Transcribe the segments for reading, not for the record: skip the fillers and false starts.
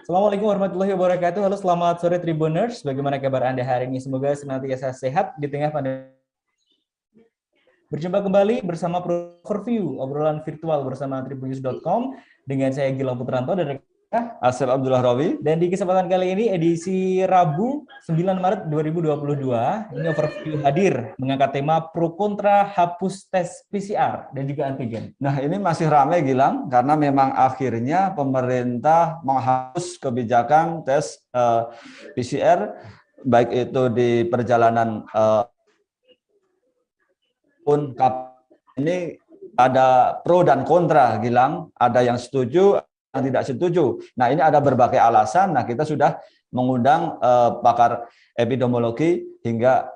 Assalamualaikum warahmatullahi wabarakatuh. Halo, selamat sore Tribuners. Bagaimana kabar Anda hari ini? Semoga senantiasa sehat di tengah pandemi. Berjumpa kembali bersama Overview, obrolan virtual bersama tribunnews.com dengan saya Gilang Putranto dan Asep Abdullah Rawi. Dan di kesempatan kali ini edisi Rabu 9 Maret 2022, ini Overview hadir mengangkat tema pro kontra hapus tes PCR dan juga antigen. Nah, ini masih ramai Gilang karena memang akhirnya pemerintah menghapus kebijakan tes PCR baik itu di perjalanan pun ini ada pro dan kontra Gilang, ada yang setuju, yang tidak setuju. Nah, ini ada berbagai alasan. Nah, kita sudah mengundang pakar epidemiologi hingga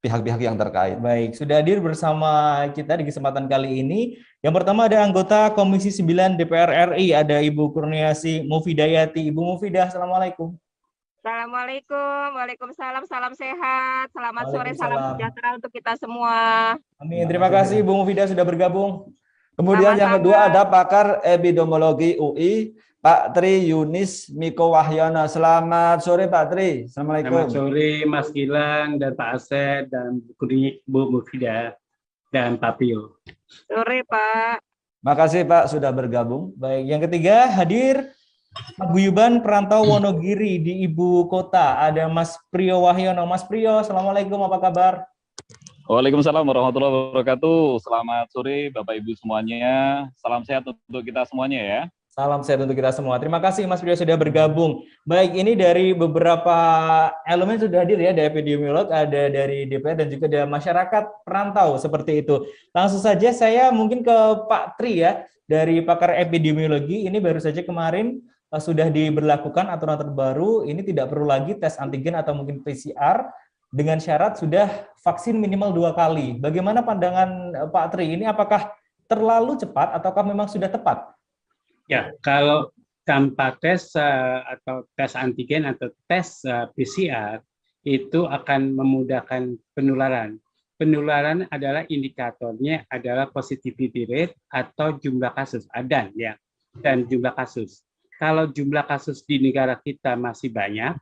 pihak-pihak yang terkait. Baik, sudah hadir bersama kita di kesempatan kali ini. Yang pertama ada anggota Komisi 9 DPR RI, ada Ibu Kurniasi Mufidayati. Ibu Mufidah, Assalamualaikum. Assalamualaikum, waalaikumsalam, salam sehat, selamat sore, salam sejahtera untuk kita semua. Amin, terima kasih Ibu Mufidah sudah bergabung. Kemudian yang kedua ada pakar epidemiologi UI, Pak Tri Yunis Miko Wahyono. Selamat sore Pak Tri. Assalamualaikum. Selamat sore Mas Gilang dan Pak Asep dan Bu Mufidah dan Pak Pio. Sore Pak. Makasih Pak sudah bergabung. Baik, yang ketiga hadir Paguyuban Perantau Wonogiri di Ibu Kota. Ada Mas Priyo Wahyono. Mas Priyo, Assalamualaikum, apa kabar? Waalaikumsalam warahmatullahi wabarakatuh. Selamat sore Bapak Ibu semuanya. Salam sehat untuk kita semuanya ya. Salam sehat untuk kita semua. Terima kasih Mas Priyo sudah bergabung. Baik, ini dari beberapa elemen sudah hadir ya, ada epidemiolog, ada dari DPR dan juga ada masyarakat perantau seperti itu. Langsung saja saya mungkin ke Pak Tri ya, dari pakar epidemiologi. Ini baru saja kemarin sudah diberlakukan aturan terbaru, ini tidak perlu lagi tes antigen atau mungkin PCR, dengan syarat sudah vaksin minimal 2 kali. Bagaimana pandangan Pak Tri? Ini apakah terlalu cepat ataukah memang sudah tepat? Ya, kalau tanpa tes atau tes antigen atau tes PCR itu akan memudahkan penularan. Penularan adalah indikatornya adalah positivity rate atau jumlah kasus dan jumlah kasus. Kalau jumlah kasus di negara kita masih banyak,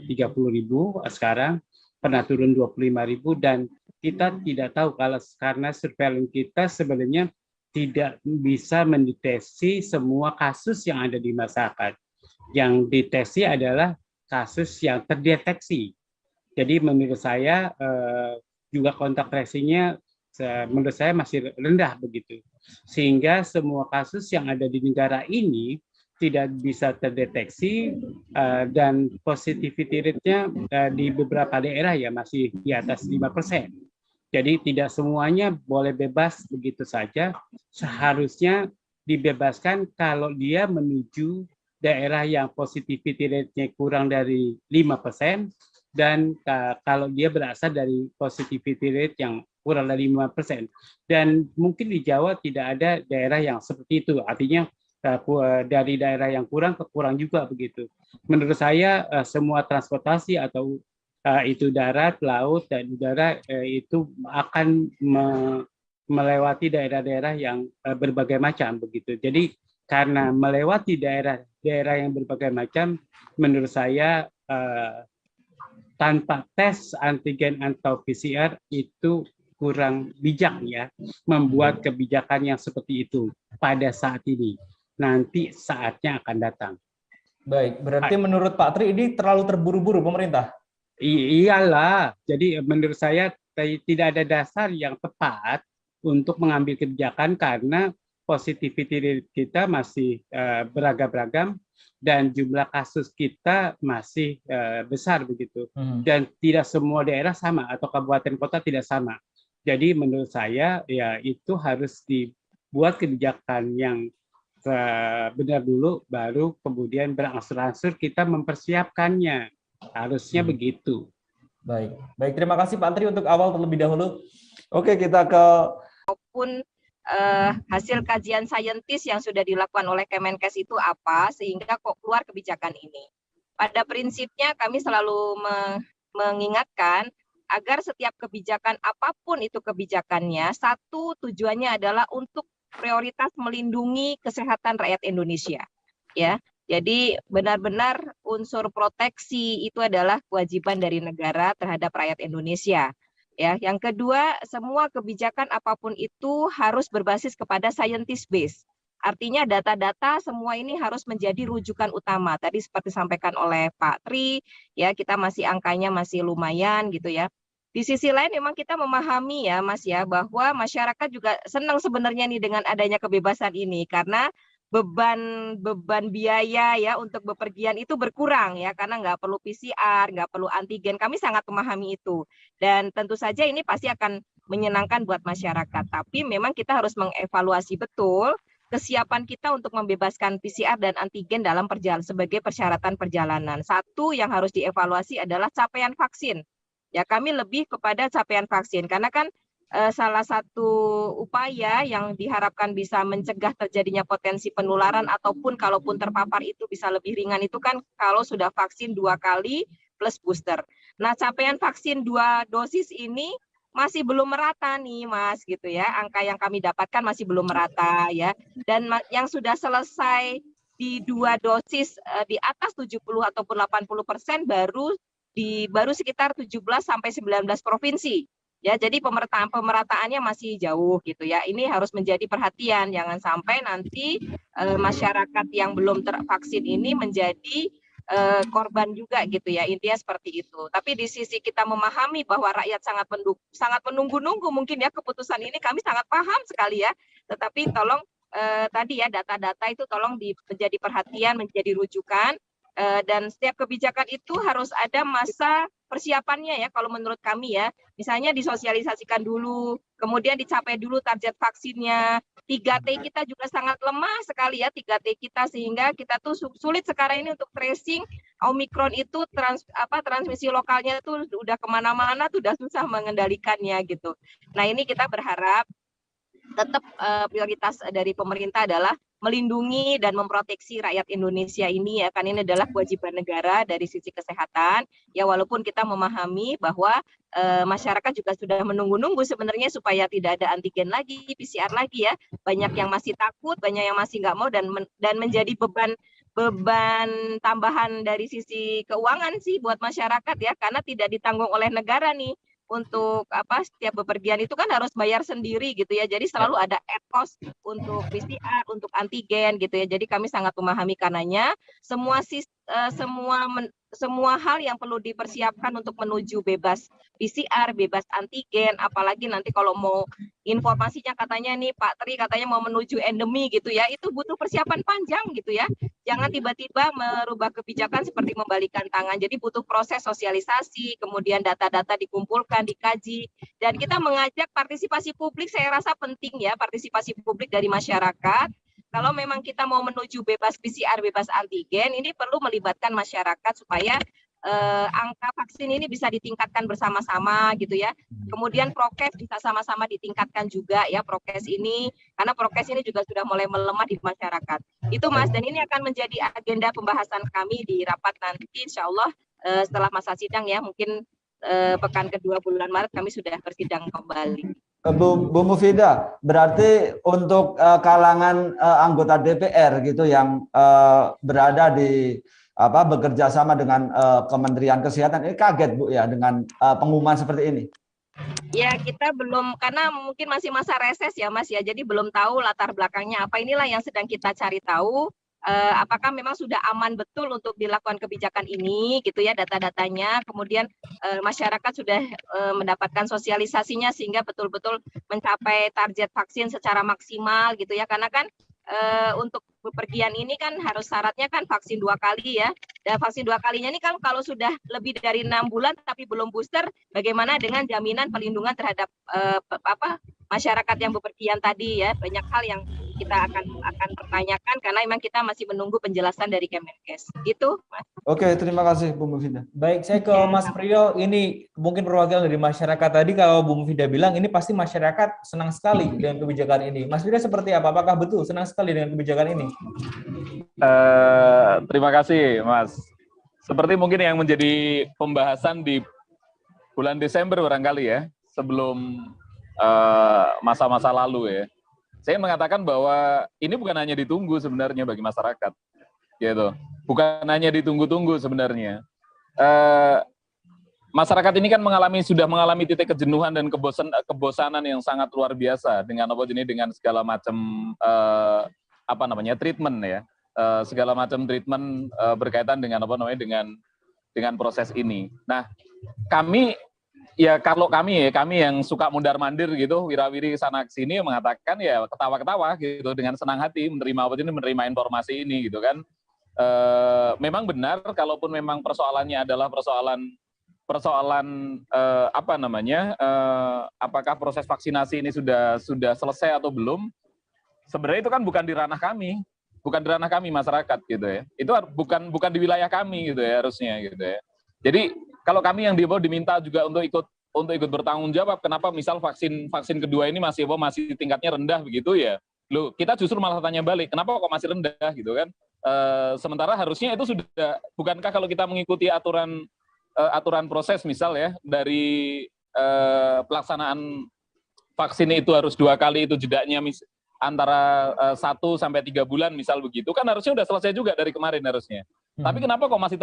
30.000 sekarang, pernah turun 25.000 dan kita tidak tahu karena surveillance kita sebenarnya tidak bisa mendeteksi semua kasus yang ada di masyarakat. Yang deteksi adalah kasus yang terdeteksi. Jadi menurut saya juga kontak tracing-nya menurut saya masih rendah begitu. Sehingga semua kasus yang ada di negara ini tidak bisa terdeteksi dan positivity rate-nya di beberapa daerah ya masih di atas 5%. Jadi tidak semuanya boleh bebas begitu saja. Seharusnya dibebaskan kalau dia menuju daerah yang positivity rate-nya kurang dari 5% dan kalau dia berasal dari positivity rate yang kurang dari 5%. Dan mungkin di Jawa tidak ada daerah yang seperti itu. Artinya dari daerah yang kurang ke kurang juga begitu. Menurut saya semua transportasi atau itu darat, laut, dan udara itu akan melewati daerah-daerah yang berbagai macam begitu. Jadi karena melewati daerah yang berbagai macam, menurut saya tanpa tes antigen atau PCR itu kurang bijak ya, membuat kebijakan yang seperti itu pada saat ini. Nanti saatnya akan datang. Baik, berarti menurut Pak Tri ini terlalu terburu-buru pemerintah? Iyalah, jadi menurut saya tidak ada dasar yang tepat untuk mengambil kebijakan karena positivity rate kita masih beragam-ragam dan jumlah kasus kita masih besar begitu. Dan tidak semua daerah sama atau kabupaten kota tidak sama. Jadi menurut saya ya itu harus dibuat kebijakan yang benar dulu, baru kemudian berangsur-angsur kita mempersiapkannya. Harusnya begitu. Baik, terima kasih Pak Tri untuk awal terlebih dahulu. Oke, kita ke Maupun hasil kajian saintis yang sudah dilakukan oleh Kemenkes itu apa sehingga kok keluar kebijakan ini. Pada prinsipnya kami selalu mengingatkan agar setiap kebijakan apapun itu kebijakannya, satu tujuannya adalah untuk prioritas melindungi kesehatan rakyat Indonesia. Ya, Jadi benar-benar unsur proteksi itu adalah kewajiban dari negara terhadap rakyat Indonesia. Ya, yang kedua, semua kebijakan apapun itu harus berbasis kepada scientist base. Artinya data-data semua ini harus menjadi rujukan utama. Tadi seperti disampaikan oleh Pak Tri, ya kita masih angkanya masih lumayan gitu ya. Di sisi lain memang kita memahami ya Mas ya bahwa masyarakat juga senang sebenarnya nih dengan adanya kebebasan ini karena beban biaya ya untuk bepergian itu berkurang ya karena nggak perlu PCR, nggak perlu antigen. Kami sangat memahami itu dan tentu saja ini pasti akan menyenangkan buat masyarakat. Tapi memang kita harus mengevaluasi betul kesiapan kita untuk membebaskan PCR dan antigen dalam perjalanan sebagai persyaratan perjalanan. Satu yang harus dievaluasi adalah capaian vaksin. Ya kami lebih kepada capaian vaksin karena kan salah satu upaya yang diharapkan bisa mencegah terjadinya potensi penularan ataupun kalaupun terpapar itu bisa lebih ringan itu kan kalau sudah vaksin 2 kali plus booster. Nah, capaian vaksin 2 dosis ini masih belum merata nih, Mas, gitu ya. Angka yang kami dapatkan masih belum merata ya. Dan yang sudah selesai di 2 dosis di atas 70 ataupun 80% baru sekitar 17 sampai 19 provinsi. Ya, jadi pemerataannya masih jauh gitu ya. Ini harus menjadi perhatian, jangan sampai nanti masyarakat yang belum tervaksin ini menjadi korban juga gitu ya. Intinya seperti itu. Tapi di sisi kita memahami bahwa rakyat sangat menunggu-nunggu mungkin ya keputusan ini, kami sangat paham sekali ya. Tetapi tolong tadi ya data-data itu tolong menjadi perhatian, menjadi rujukan. Dan setiap kebijakan itu harus ada masa persiapannya ya kalau menurut kami ya. Misalnya disosialisasikan dulu, kemudian dicapai dulu target vaksinnya. 3T kita juga sangat lemah sekali ya 3T kita sehingga kita tuh sulit sekarang ini untuk tracing Omikron itu transmisi lokalnya itu udah kemana-mana tuh udah susah mengendalikannya gitu. Nah ini kita berharap tetap prioritas dari pemerintah adalah melindungi dan memproteksi rakyat Indonesia ini ya kan ini adalah kewajiban negara dari sisi kesehatan ya walaupun kita memahami bahwa masyarakat juga sudah menunggu-nunggu sebenarnya supaya tidak ada antigen lagi, PCR lagi ya banyak yang masih takut, banyak yang masih nggak mau dan menjadi beban tambahan dari sisi keuangan sih buat masyarakat ya karena tidak ditanggung oleh negara nih. Untuk setiap bepergian itu kan harus bayar sendiri gitu ya. Jadi selalu ada add cost untuk PCR, untuk antigen gitu ya. Jadi kami sangat memahami karenanya semua hal yang perlu dipersiapkan untuk menuju bebas PCR, bebas antigen, apalagi nanti kalau mau informasinya katanya nih Pak Tri katanya mau menuju endemi gitu ya, itu butuh persiapan panjang gitu ya. Jangan tiba-tiba merubah kebijakan seperti membalikan tangan. Jadi butuh proses sosialisasi, kemudian data-data dikumpulkan, dikaji, dan kita mengajak partisipasi publik. Saya rasa penting ya partisipasi publik dari masyarakat. Kalau memang kita mau menuju bebas PCR, bebas antigen, ini perlu melibatkan masyarakat supaya angka vaksin ini bisa ditingkatkan bersama-sama gitu ya. Kemudian prokes bisa sama-sama ditingkatkan juga ya prokes ini, karena prokes ini juga sudah mulai melemah di masyarakat. Itu Mas, dan ini akan menjadi agenda pembahasan kami di rapat nanti insya Allah setelah masa sidang ya, mungkin pekan kedua bulan Maret kami sudah bersidang kembali. Bu Mufidah, berarti untuk kalangan anggota DPR gitu yang berada di bekerja sama dengan Kementerian Kesehatan ini kaget Bu ya dengan pengumuman seperti ini? Ya kita belum, karena mungkin masih masa reses ya Mas ya, jadi belum tahu latar belakangnya apa. Inilah yang sedang kita cari tahu. Apakah memang sudah aman betul untuk dilakukan kebijakan ini gitu ya data-datanya, kemudian masyarakat sudah mendapatkan sosialisasinya sehingga betul-betul mencapai target vaksin secara maksimal gitu ya, karena kan untuk bepergian ini kan harus syaratnya kan vaksin 2 kali ya, dan vaksin 2 kalinya ini kan kalau sudah lebih dari 6 bulan tapi belum booster, bagaimana dengan jaminan perlindungan terhadap masyarakat yang bepergian tadi ya. Banyak hal yang kita akan pertanyakan karena memang kita masih menunggu penjelasan dari Kemenkes. Gitu, Mas. Oke, terima kasih Bu Mufidah. Baik, saya ke Mas Priyo. Ini mungkin perwakilan dari masyarakat tadi. Kalau Bu Mufidah bilang ini pasti masyarakat senang sekali dengan kebijakan ini. Mas Priyo seperti apa? Apakah betul senang sekali dengan kebijakan ini? Terima kasih, Mas. Seperti mungkin yang menjadi pembahasan di bulan Desember barangkali ya, sebelum masa-masa lalu ya. Saya mengatakan bahwa ini bukan hanya ditunggu sebenarnya bagi masyarakat. gitu. Bukan hanya ditunggu-tunggu sebenarnya. Masyarakat ini kan sudah mengalami titik kejenuhan dan kebosanan yang sangat luar biasa dengan dengan segala macam treatment ya, segala macam treatment berkaitan dengan dengan proses ini. Nah, kami yang suka mundar-mandir gitu, wirawiri sana sini mengatakan ya ketawa-ketawa gitu dengan senang hati menerima informasi ini gitu kan. Memang benar, kalaupun memang persoalannya adalah persoalan apakah proses vaksinasi ini sudah selesai atau belum? Sebenarnya itu kan bukan di ranah kami masyarakat gitu ya. Itu bukan di wilayah kami gitu ya harusnya gitu ya. Jadi kalau kami yang diminta juga untuk ikut bertanggung jawab, kenapa misal vaksin kedua ini masih tingkatnya rendah begitu ya? Loh, kita justru malah tanya balik, kenapa kok masih rendah gitu kan? Sementara harusnya itu sudah, bukankah kalau kita mengikuti aturan proses misal ya dari pelaksanaan vaksin itu harus 2 kali itu jedanya antara 1 sampai 3 bulan misal begitu, kan harusnya udah selesai juga dari kemarin harusnya. Tapi kenapa kok masih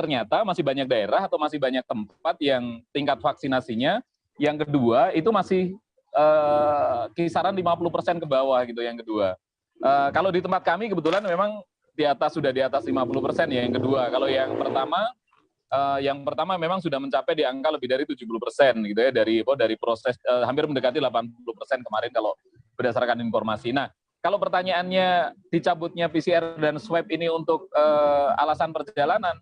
banyak daerah atau masih banyak tempat yang tingkat vaksinasinya yang kedua itu masih kisaran 50% ke bawah gitu yang kedua. Kalau di tempat kami kebetulan memang sudah di atas 50% ya yang kedua. Kalau yang pertama memang sudah mencapai di angka lebih dari 70% gitu ya dari proses hampir mendekati 80% kemarin kalau berdasarkan informasi. Nah, kalau pertanyaannya dicabutnya PCR dan swab ini untuk alasan perjalanan,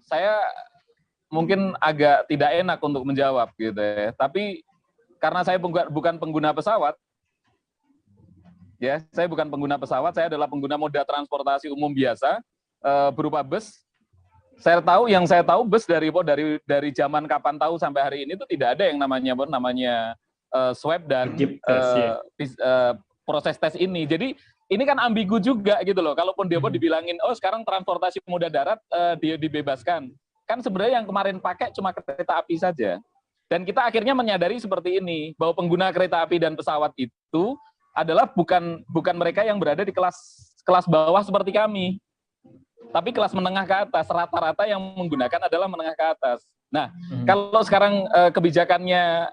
saya mungkin agak tidak enak untuk menjawab gitu ya. Tapi karena saya bukan pengguna pesawat, ya saya bukan pengguna pesawat, saya adalah pengguna moda transportasi umum biasa berupa bus. Saya tahu bus dari zaman kapan tahu sampai hari ini itu tidak ada yang namanya swab dan proses tes ini. Jadi ini kan ambigu juga gitu loh. Kalaupun dia dibilangin, oh sekarang transportasi moda darat dia dibebaskan, kan sebenarnya yang kemarin pakai cuma kereta api saja. Dan kita akhirnya menyadari seperti ini, bahwa pengguna kereta api dan pesawat itu adalah bukan mereka yang berada di kelas bawah seperti kami. Tapi kelas menengah ke atas, rata-rata yang menggunakan adalah menengah ke atas. Nah, kalau sekarang kebijakannya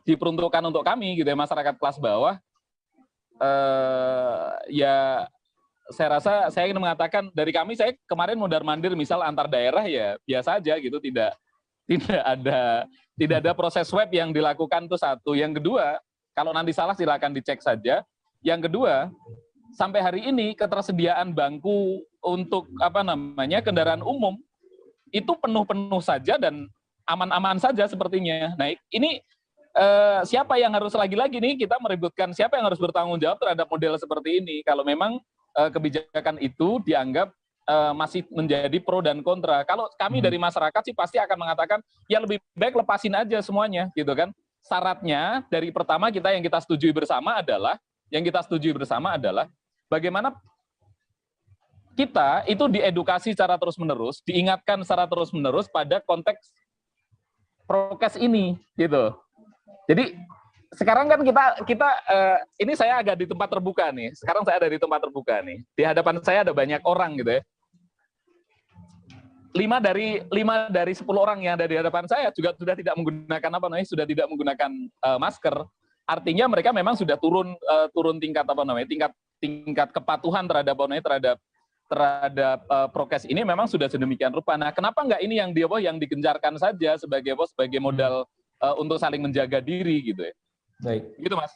diperuntukkan untuk kami, gitu ya, masyarakat kelas bawah, ya saya rasa saya ingin mengatakan dari kami, saya kemarin mondar-mandir misal antar daerah ya biasa aja gitu, tidak ada proses swab yang dilakukan itu satu. Yang kedua, kalau nanti salah silakan dicek saja. Yang kedua, sampai hari ini ketersediaan bangku untuk kendaraan umum itu penuh saja dan aman-aman saja sepertinya. Nah, ini siapa yang harus lagi-lagi nih kita meributkan siapa yang harus bertanggung jawab terhadap model seperti ini kalau memang kebijakan itu dianggap masih menjadi pro dan kontra. Kalau kami dari masyarakat sih pasti akan mengatakan ya lebih baik lepasin aja semuanya gitu kan. Syaratnya dari pertama yang kita setujui bersama adalah bagaimana kita itu diedukasi secara terus-menerus, diingatkan secara terus-menerus pada konteks prokes ini, gitu. Jadi sekarang kan kita ini saya agak di tempat terbuka nih. Sekarang saya ada di tempat terbuka nih. Di hadapan saya ada banyak orang gitu ya. 5 dari 10 orang yang ada di hadapan saya juga sudah tidak menggunakan masker. Artinya mereka memang sudah turun tingkat tingkat kepatuhan terhadap prokes ini memang sudah sedemikian rupa. Nah, kenapa enggak ini yang digencarkan saja sebagai modal untuk saling menjaga diri gitu ya. Baik. Gitu, Mas.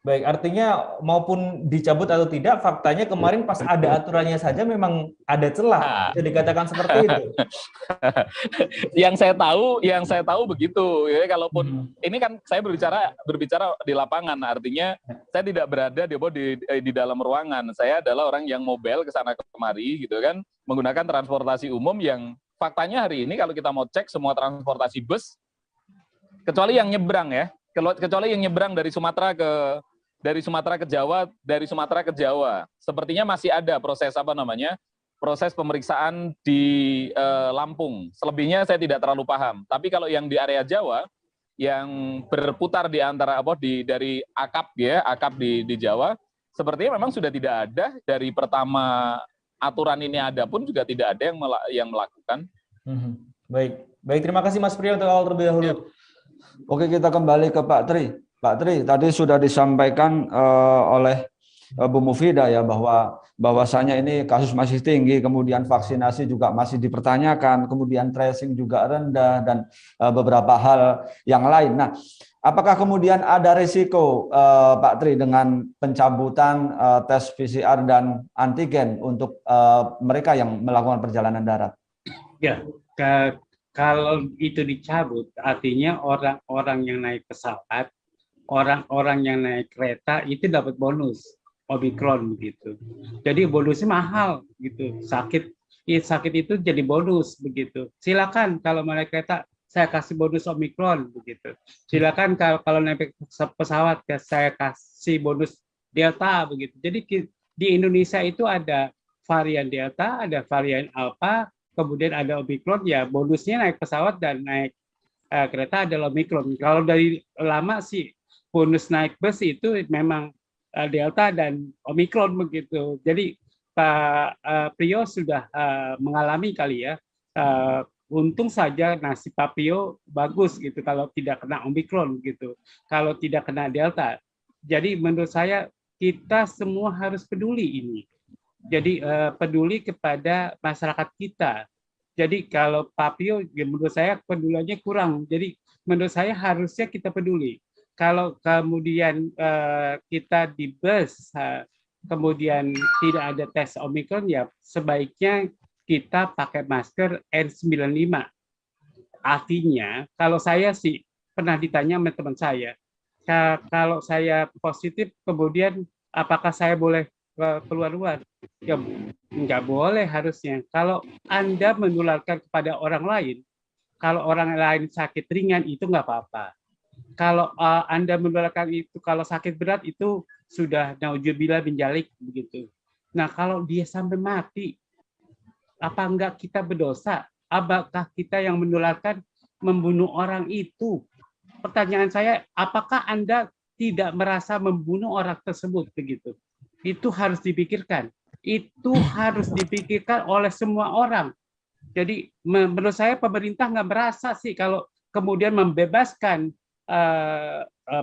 Baik, artinya maupun dicabut atau tidak, faktanya kemarin pas ada aturannya saja memang ada celah. Bisa dikatakan seperti itu. Yang saya tahu begitu. Ya, kalaupun ini kan saya berbicara di lapangan, artinya saya tidak berada di dalam ruangan. Saya adalah orang yang mobile ke sana kemari gitu kan, menggunakan transportasi umum yang faktanya hari ini kalau kita mau cek semua transportasi bus, kecuali yang nyebrang ya, kecuali yang nyebrang dari Sumatera ke Jawa, sepertinya masih ada proses pemeriksaan di Lampung. Selebihnya saya tidak terlalu paham. Tapi kalau yang di area Jawa, yang berputar di antara dari akap di Jawa, sepertinya memang sudah tidak ada dari pertama aturan ini ada pun juga tidak ada yang melakukan. Baik, terima kasih Mas Priyo untuk awal terlebih dahulu. Oke, kita kembali ke Pak Tri. Pak Tri, tadi sudah disampaikan oleh Bu Mufidah ya bahwasanya ini kasus masih tinggi, kemudian vaksinasi juga masih dipertanyakan, kemudian tracing juga rendah dan beberapa hal yang lain. Nah, apakah kemudian ada risiko Pak Tri dengan pencabutan tes PCR dan antigen untuk mereka yang melakukan perjalanan darat? Ya, kalau itu dicabut, artinya orang-orang yang naik pesawat, orang-orang yang naik kereta itu dapat bonus Omikron begitu. Jadi bonusnya mahal gitu. Sakit itu jadi bonus begitu. Silakan kalau naik kereta saya kasih bonus Omikron begitu. Silakan kalau naik pesawat saya kasih bonus Delta begitu. Jadi di Indonesia itu ada varian Delta, ada varian Alpha, kemudian ada Omikron, ya bonusnya naik pesawat dan naik kereta adalah Omikron. Kalau dari lama sih bonus naik bus itu memang Delta dan Omikron begitu. Jadi Pak Priyo sudah mengalami kali ya. Untung saja nasib Pak Priyo bagus gitu kalau tidak kena Omikron gitu. Kalau tidak kena Delta. Jadi menurut saya kita semua harus peduli ini. Jadi peduli kepada masyarakat kita. Jadi kalau Pak Priyo menurut saya peduliannya kurang. Jadi menurut saya harusnya kita peduli. Kalau kemudian kita di bus, kemudian tidak ada tes Omikron, ya sebaiknya kita pakai masker N95. Artinya, kalau saya sih pernah ditanya sama teman saya, kalau saya positif, kemudian apakah saya boleh keluar-luar? Ya, nggak boleh harusnya. Kalau Anda menularkan kepada orang lain, kalau orang lain sakit ringan, itu nggak apa-apa. Kalau Anda menularkan itu, kalau sakit berat itu sudah naudzubillah min dzalik begitu. Nah, kalau dia sampai mati, apa enggak kita berdosa? Apakah kita yang menularkan membunuh orang itu? Pertanyaan saya, apakah Anda tidak merasa membunuh orang tersebut begitu? Itu harus dipikirkan. Itu harus dipikirkan oleh semua orang. Jadi menurut saya pemerintah nggak merasa sih kalau kemudian membebaskan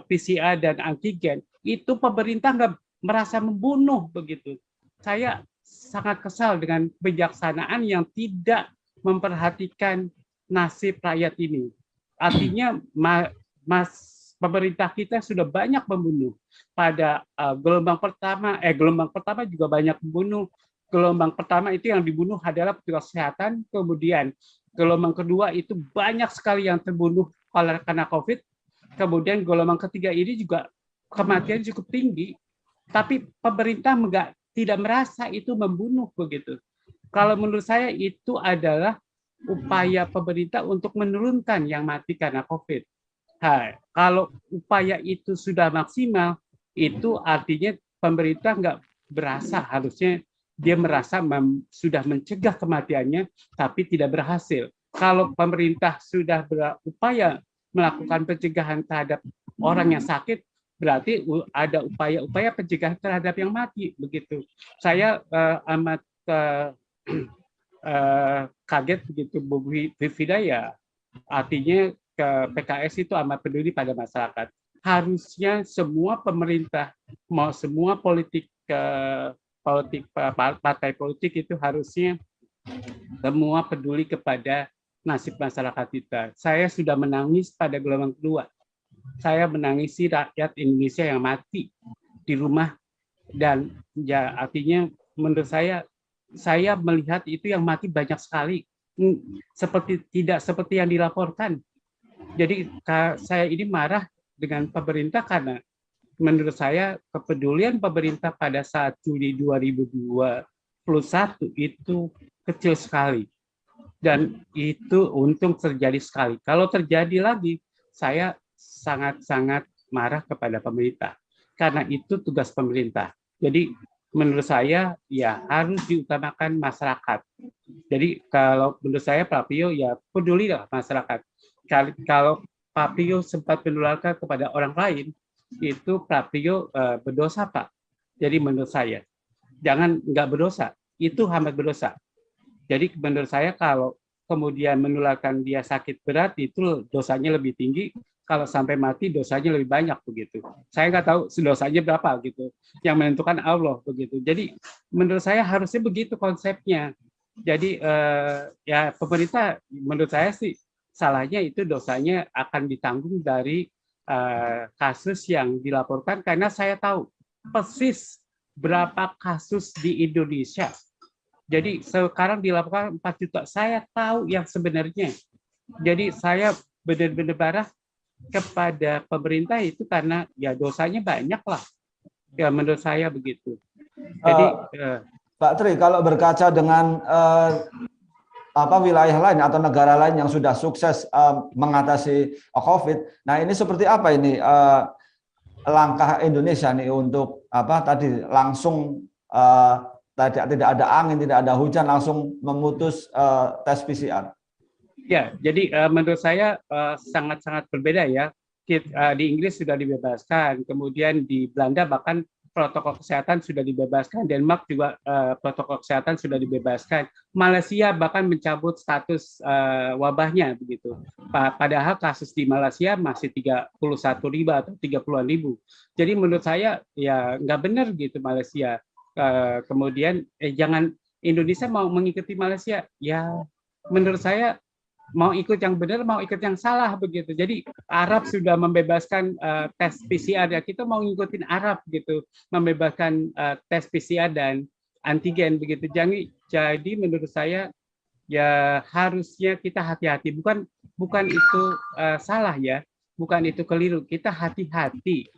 PCR dan antigen, itu pemerintah nggak merasa membunuh begitu. Saya sangat kesal dengan kebijaksanaan yang tidak memperhatikan nasib rakyat ini. Artinya pemerintah kita sudah banyak membunuh. Pada gelombang pertama juga banyak membunuh. Gelombang pertama itu yang dibunuh adalah petugas kesehatan, kemudian gelombang kedua itu banyak sekali yang terbunuh karena COVID. Kemudian gelombang ketiga ini juga kematian cukup tinggi, tapi pemerintah tidak merasa itu membunuh begitu. Kalau menurut saya itu adalah upaya pemerintah untuk menurunkan yang mati karena COVID. Kalau upaya itu sudah maksimal, itu artinya pemerintah nggak berasa, harusnya dia merasa sudah mencegah kematiannya, tapi tidak berhasil. Kalau pemerintah sudah berupaya melakukan pencegahan terhadap orang yang sakit, berarti ada upaya-upaya pencegahan terhadap yang mati begitu. Saya amat kaget begitu Bu Mufidah, ya artinya PKS itu amat peduli pada masyarakat. Harusnya semua pemerintah, mau semua partai politik itu harusnya semua peduli kepada nasib masyarakat kita. Saya sudah menangis pada gelombang kedua. Saya menangisi rakyat Indonesia yang mati di rumah, dan ya artinya menurut saya melihat itu yang mati banyak sekali, tidak seperti yang dilaporkan. Jadi saya ini marah dengan pemerintah karena menurut saya kepedulian pemerintah pada saat Juli 2021 itu kecil sekali. Dan itu untung terjadi sekali. Kalau terjadi lagi, saya sangat-sangat marah kepada pemerintah. Karena itu tugas pemerintah. Jadi menurut saya ya harus diutamakan masyarakat. Jadi kalau menurut saya Pak Priyo ya pedulilah masyarakat. Kalau Pak Priyo sempat menularkan kepada orang lain, itu Pak Priyo berdosa, Pak. Jadi menurut saya, jangan nggak berdosa. itu hampir berdosa. Jadi menurut saya kalau kemudian menularkan dia sakit berat itu dosanya lebih tinggi, kalau sampai mati dosanya lebih banyak begitu. Saya nggak tahu dosanya berapa gitu, yang menentukan Allah begitu. Jadi menurut saya harusnya begitu konsepnya. Jadi ya pemerintah menurut saya sih salahnya itu dosanya akan ditanggung dari kasus yang dilaporkan, karena saya tahu persis berapa kasus di Indonesia. Jadi sekarang dilaporkan 4 juta. Saya tahu yang sebenarnya. Jadi saya benar-benar marah kepada pemerintah itu karena ya dosanya banyak lah. Ya menurut saya begitu. Jadi Pak Tri, kalau berkaca dengan wilayah lain atau negara lain yang sudah sukses mengatasi COVID, nah ini seperti apa ini langkah Indonesia nih untuk langsung tidak ada angin, tidak ada hujan, langsung memutus tes PCR? Ya, jadi menurut saya sangat-sangat berbeda ya. Di Inggris sudah dibebaskan, kemudian di Belanda bahkan protokol kesehatan sudah dibebaskan, Denmark juga protokol kesehatan sudah dibebaskan, Malaysia bahkan mencabut status wabahnya begitu. Padahal kasus di Malaysia masih 31.000 atau 30-an ribu. Jadi menurut saya ya nggak benar gitu Malaysia. Kemudian jangan Indonesia mau mengikuti Malaysia, ya menurut saya mau ikut yang benar, mau ikut yang salah begitu. Jadi Arab sudah membebaskan tes PCR, ya kita mau ngikutin Arab gitu, membebaskan tes PCR dan antigen begitu. Jadi menurut saya ya harusnya kita hati-hati. Bukan itu salah ya, bukan itu keliru. Kita hati-hati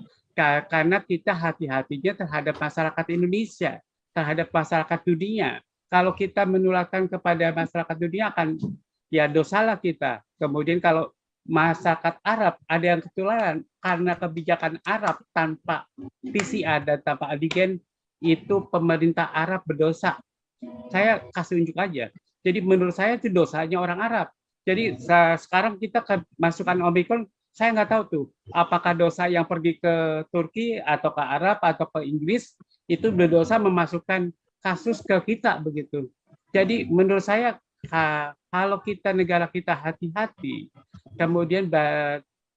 karena kita hati-hatinya terhadap masyarakat Indonesia, terhadap masyarakat dunia. Kalau kita menularkan kepada masyarakat dunia akan ya dosalah kita. Kemudian kalau masyarakat Arab ada yang ketularan karena kebijakan Arab tanpa PCR dan tanpa antigen, itu pemerintah Arab berdosa. Saya kasih unjuk aja. Jadi menurut saya itu dosanya orang Arab. Jadi sekarang kita masukkan Omikron, saya nggak tahu tuh apakah dosa yang pergi ke Turki atau ke Arab atau ke Inggris itu berdosa memasukkan kasus ke kita begitu. Jadi menurut saya kalau kita negara kita hati-hati, kemudian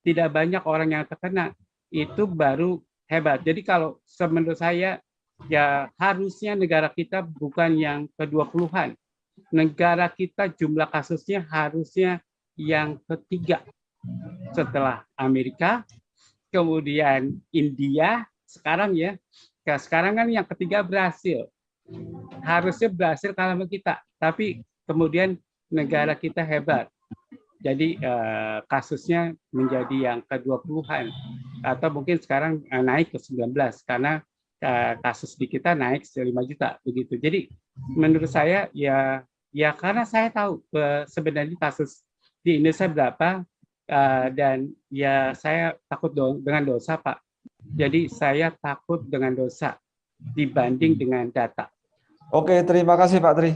tidak banyak orang yang terkena, itu baru hebat. Jadi kalau menurut saya ya harusnya negara kita bukan yang ke-20-an. Negara kita jumlah kasusnya harusnya yang ketiga setelah Amerika, kemudian India, sekarang ya. Sekarang kan yang ketiga Brasil. Harusnya Brasil kalah sama kita, tapi kemudian negara kita hebat. Jadi kasusnya menjadi yang ke-20-an. Atau mungkin sekarang naik ke 19 karena kasus di kita naik 5 juta begitu. Jadi menurut saya ya karena saya tahu sebenarnya kasus di Indonesia berapa dan ya saya takut dengan dosa, Pak. Jadi saya takut dengan dosa dibanding dengan data. Oke, terima kasih Pak Tri.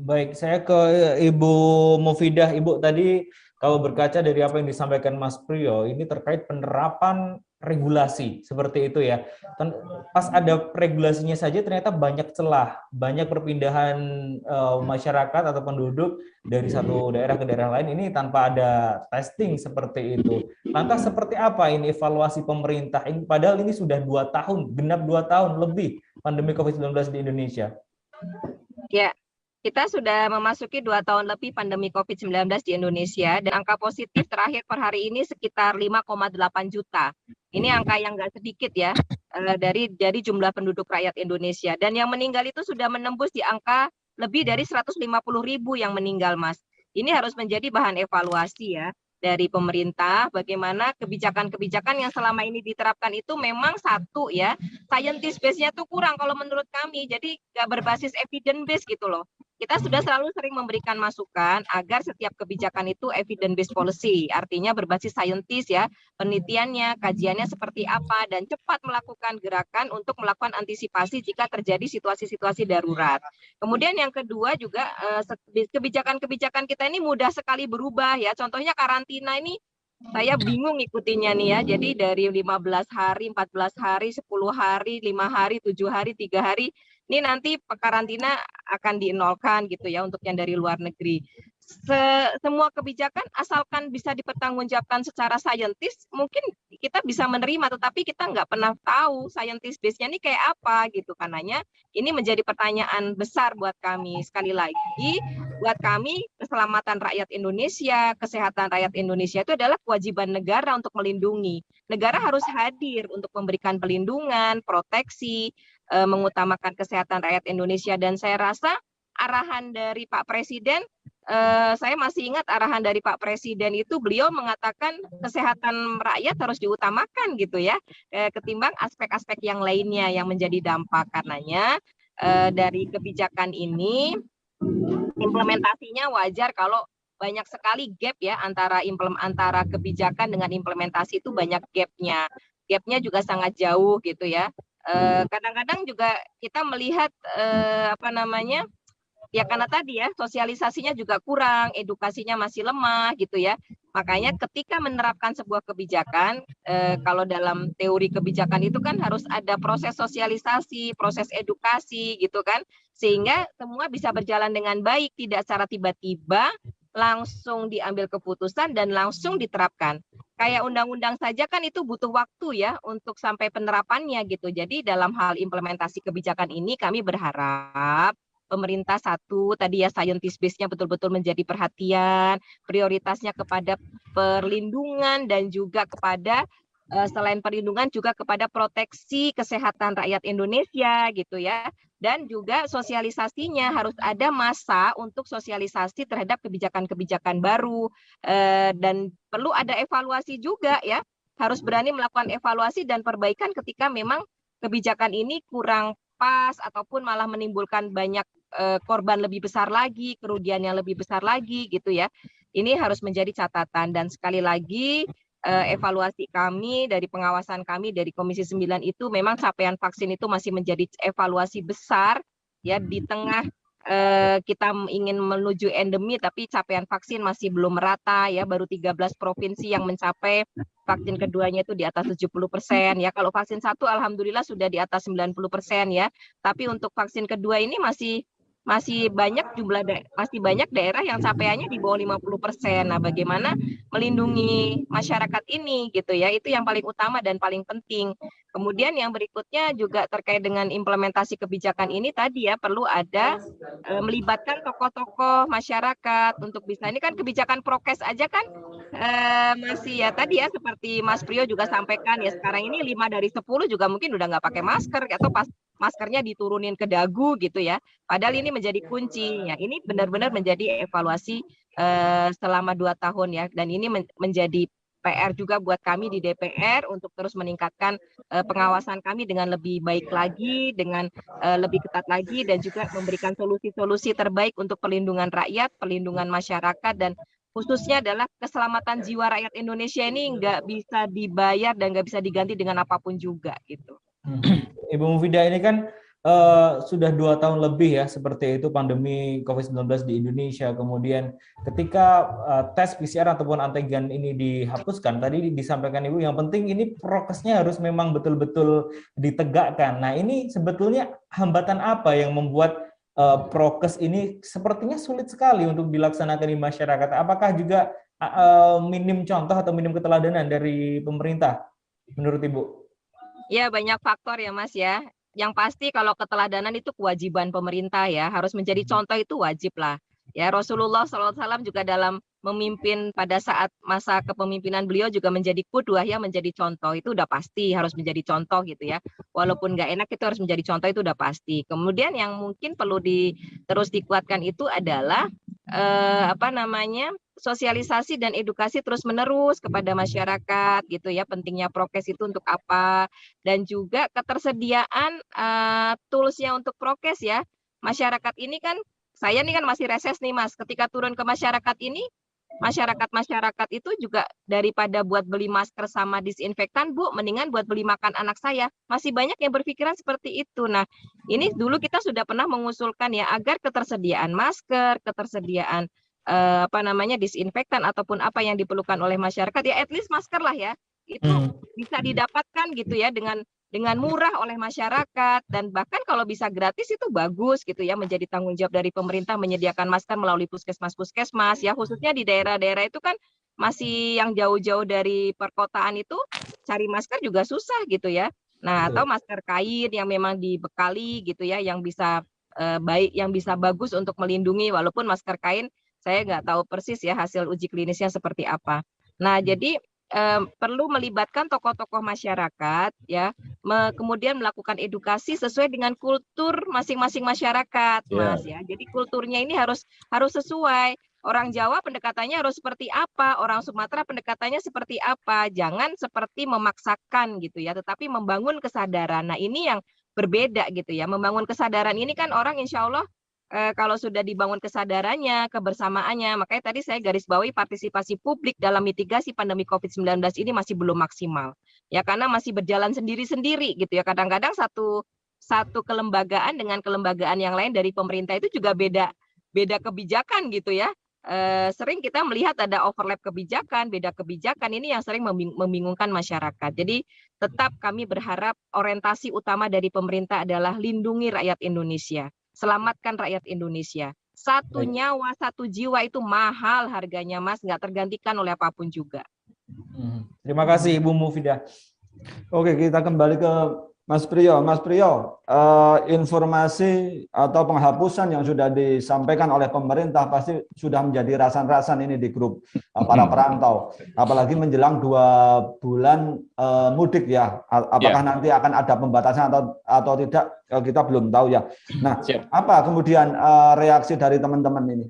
Baik, saya ke Ibu Mufidah. Ibu, tadi kalau berkaca dari apa yang disampaikan Mas Priyo, ini terkait penerapan regulasi seperti itu ya. Pas ada regulasinya saja ternyata banyak celah, banyak perpindahan masyarakat atau penduduk dari satu daerah ke daerah lain ini tanpa ada testing seperti itu. Lantas seperti apa ini evaluasi pemerintah? Padahal ini sudah 2 tahun, genap 2 tahun lebih pandemi COVID-19 di Indonesia. Ya, kita sudah memasuki 2 tahun lebih pandemi COVID-19 di Indonesia dan angka positif terakhir per hari ini sekitar 5,8 juta. Ini angka yang nggak sedikit ya dari jumlah penduduk rakyat Indonesia. Dan yang meninggal itu sudah menembus di angka lebih dari 150.000 yang meninggal, Mas. Ini harus menjadi bahan evaluasi ya dari pemerintah, bagaimana kebijakan-kebijakan yang selama ini diterapkan itu memang satu ya, scientist base-nya tuh kurang kalau menurut kami, jadi nggak berbasis evidence base gitu loh. Kita sudah selalu sering memberikan masukan agar setiap kebijakan itu evidence based policy, artinya berbasis saintis ya, penelitiannya, kajiannya seperti apa, dan cepat melakukan gerakan untuk melakukan antisipasi jika terjadi situasi-situasi darurat. Kemudian yang kedua juga kebijakan-kebijakan kita ini mudah sekali berubah ya, contohnya karantina ini saya bingung ngikutinnya nih ya, jadi dari 15 hari, 14 hari, 10 hari, 5 hari, 7 hari, 3 hari, ini nanti karantina akan dienolkan gitu ya untuk yang dari luar negeri. Semua kebijakan asalkan bisa dipertanggungjawabkan secara saintis, mungkin kita bisa menerima, tetapi kita nggak pernah tahu saintis base-nya ini kayak apa gitu. Karenanya ini menjadi pertanyaan besar buat kami. Sekali lagi, buat kami keselamatan rakyat Indonesia, kesehatan rakyat Indonesia itu adalah kewajiban negara untuk melindungi. Negara harus hadir untuk memberikan perlindungan, proteksi, mengutamakan kesehatan rakyat Indonesia, dan saya rasa arahan dari Pak Presiden, saya masih ingat arahan dari Pak Presiden itu, beliau mengatakan kesehatan rakyat harus diutamakan gitu ya, ketimbang aspek-aspek yang lainnya yang menjadi dampak. Karenanya dari kebijakan ini implementasinya wajar kalau banyak sekali gap ya antara kebijakan dengan implementasi, itu banyak gapnya. Gapnya juga sangat jauh gitu ya. Kadang-kadang juga kita melihat ya karena tadi ya sosialisasinya juga kurang, edukasinya masih lemah gitu ya. Makanya ketika menerapkan sebuah kebijakan, kalau dalam teori kebijakan itu kan harus ada proses sosialisasi, proses edukasi gitu kan, sehingga semua bisa berjalan dengan baik, tidak secara tiba-tiba langsung diambil keputusan dan langsung diterapkan. Kayak undang-undang saja kan itu butuh waktu ya untuk sampai penerapannya gitu. Jadi dalam hal implementasi kebijakan ini kami berharap pemerintah tadi ya scientist base-nya betul-betul menjadi perhatian, prioritasnya kepada perlindungan dan juga kepada selain perlindungan juga kepada proteksi kesehatan rakyat Indonesia gitu ya. Dan juga sosialisasinya harus ada masa untuk sosialisasi terhadap kebijakan-kebijakan baru, dan perlu ada evaluasi juga ya. Harus berani melakukan evaluasi dan perbaikan ketika memang kebijakan ini kurang pas ataupun malah menimbulkan banyak korban lebih besar lagi, kerugian yang lebih besar lagi gitu ya. Ini harus menjadi catatan, dan sekali lagi evaluasi kami dari pengawasan kami dari Komisi 9 itu memang capaian vaksin itu masih menjadi evaluasi besar ya, di tengah kita ingin menuju endemi tapi capaian vaksin masih belum merata ya, baru 13 provinsi yang mencapai vaksin keduanya itu di atas 70% ya. Kalau vaksin satu alhamdulillah sudah di atas 90% ya. Tapi untuk vaksin kedua ini masih banyak masih banyak daerah yang capaiannya di bawah 50%. Nah, bagaimana melindungi masyarakat ini gitu ya. Itu yang paling utama dan paling penting. Kemudian yang berikutnya juga terkait dengan implementasi kebijakan ini tadi ya, perlu ada melibatkan tokoh-tokoh masyarakat untuk bisa, ini kan kebijakan prokes aja kan masih ya tadi ya seperti Mas Priyo juga sampaikan ya, sekarang ini 5 dari 10 juga mungkin udah nggak pakai masker atau maskernya diturunin ke dagu gitu ya. Padahal ini menjadi kunci ya. Ini benar-benar menjadi evaluasi selama 2 tahun ya, dan ini menjadi PR juga buat kami di DPR untuk terus meningkatkan pengawasan kami dengan lebih baik lagi, dengan lebih ketat lagi, dan juga memberikan solusi-solusi terbaik untuk perlindungan rakyat, perlindungan masyarakat, dan khususnya adalah keselamatan jiwa rakyat Indonesia ini nggak bisa dibayar dan nggak bisa diganti dengan apapun juga gitu. Ibu Mufidah, ini kan sudah 2 tahun lebih ya seperti itu pandemi COVID-19 di Indonesia. Kemudian ketika tes PCR ataupun antigen ini dihapuskan, tadi disampaikan Ibu, yang penting ini prokesnya harus memang betul-betul ditegakkan. Nah, ini sebetulnya hambatan apa yang membuat prokes ini sepertinya sulit sekali untuk dilaksanakan di masyarakat? Apakah juga minim contoh atau minim keteladanan dari pemerintah menurut Ibu? Ya, banyak faktor ya Mas ya. Yang pasti kalau keteladanan itu kewajiban pemerintah ya, harus menjadi contoh, itu wajib lah. Ya, Rasulullah SAW juga dalam memimpin pada saat masa kepemimpinan beliau juga menjadi qudwah ya, menjadi contoh, itu udah pasti harus menjadi contoh gitu ya. Walaupun nggak enak itu harus menjadi contoh, itu udah pasti. Kemudian yang mungkin perlu terus dikuatkan itu adalah sosialisasi dan edukasi terus-menerus kepada masyarakat gitu ya, pentingnya prokes itu untuk apa, dan juga ketersediaan toolsnya untuk prokes ya. Masyarakat ini kan, saya nih kan masih reses nih Mas, ketika turun ke masyarakat ini, masyarakat itu juga daripada buat beli masker sama disinfektan, Bu, mendingan buat beli makan anak saya. Masih banyak yang berpikiran seperti itu. Nah, ini dulu kita sudah pernah mengusulkan ya, agar ketersediaan masker, ketersediaan disinfektan ataupun apa yang diperlukan oleh masyarakat ya, at least masker lah ya, itu bisa didapatkan gitu ya, dengan dengan murah oleh masyarakat, dan bahkan kalau bisa gratis itu bagus gitu ya, menjadi tanggung jawab dari pemerintah menyediakan masker melalui puskesmas ya, khususnya di daerah-daerah itu kan masih yang jauh-jauh dari perkotaan itu cari masker juga susah gitu ya. Nah, atau masker kain yang memang dibekali gitu ya, yang bisa baik, yang bisa bagus untuk melindungi, walaupun masker kain saya nggak tahu persis ya hasil uji klinisnya seperti apa. Nah, jadi perlu melibatkan tokoh-tokoh masyarakat ya, kemudian melakukan edukasi sesuai dengan kultur masing-masing masyarakat, Mas ya. Jadi kulturnya ini harus sesuai. Orang Jawa pendekatannya harus seperti apa, orang Sumatera pendekatannya seperti apa. Jangan seperti memaksakan gitu ya, tetapi membangun kesadaran. Nah, ini yang berbeda gitu ya. Membangun kesadaran ini kan orang insya Allah kalau sudah dibangun kesadarannya, kebersamaannya, makanya tadi saya garis bawahi partisipasi publik dalam mitigasi pandemi COVID-19 ini masih belum maksimal. Ya karena masih berjalan sendiri-sendiri gitu ya. Kadang-kadang satu kelembagaan dengan kelembagaan yang lain dari pemerintah itu juga beda kebijakan gitu ya. Sering kita melihat ada overlap kebijakan, beda kebijakan, ini yang sering membingungkan masyarakat. Jadi tetap kami berharap orientasi utama dari pemerintah adalah lindungi rakyat Indonesia. Selamatkan rakyat Indonesia. Satu nyawa, satu jiwa itu mahal harganya, Mas. Nggak tergantikan oleh apapun juga. Terima kasih, Ibu Mufidah. Oke, kita kembali ke Mas Priyo. Mas Priyo, informasi atau penghapusan yang sudah disampaikan oleh pemerintah pasti sudah menjadi rasan-rasan ini di grup para perantau. Apalagi menjelang 2 bulan mudik ya. Apakah nanti akan ada pembatasan atau tidak, kita belum tahu ya. Nah, apa kemudian reaksi dari teman-teman ini?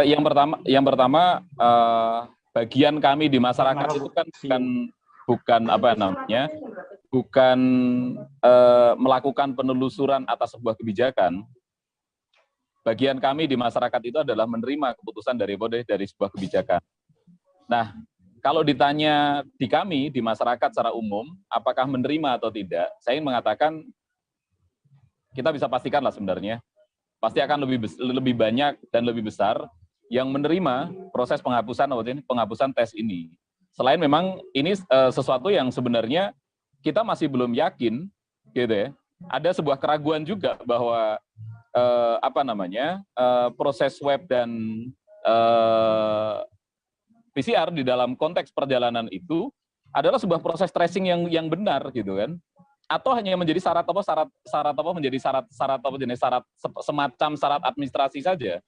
Yang pertama bagian kami di masyarakat itu kan bukan apa namanya, bukan melakukan penelusuran atas sebuah kebijakan. Bagian kami di masyarakat itu adalah menerima keputusan dari sebuah kebijakan. Nah, kalau ditanya di kami, di masyarakat secara umum, apakah menerima atau tidak, saya ingin mengatakan, kita bisa pastikan lah sebenarnya, pasti akan lebih banyak dan lebih besar yang menerima proses penghapusan tes ini. Selain memang ini sesuatu yang sebenarnya kita masih belum yakin, gitu ya. Ada sebuah keraguan juga bahwa proses swab dan PCR di dalam konteks perjalanan itu adalah sebuah proses tracing yang benar, gitu kan? Atau hanya menjadi semacam syarat administrasi saja.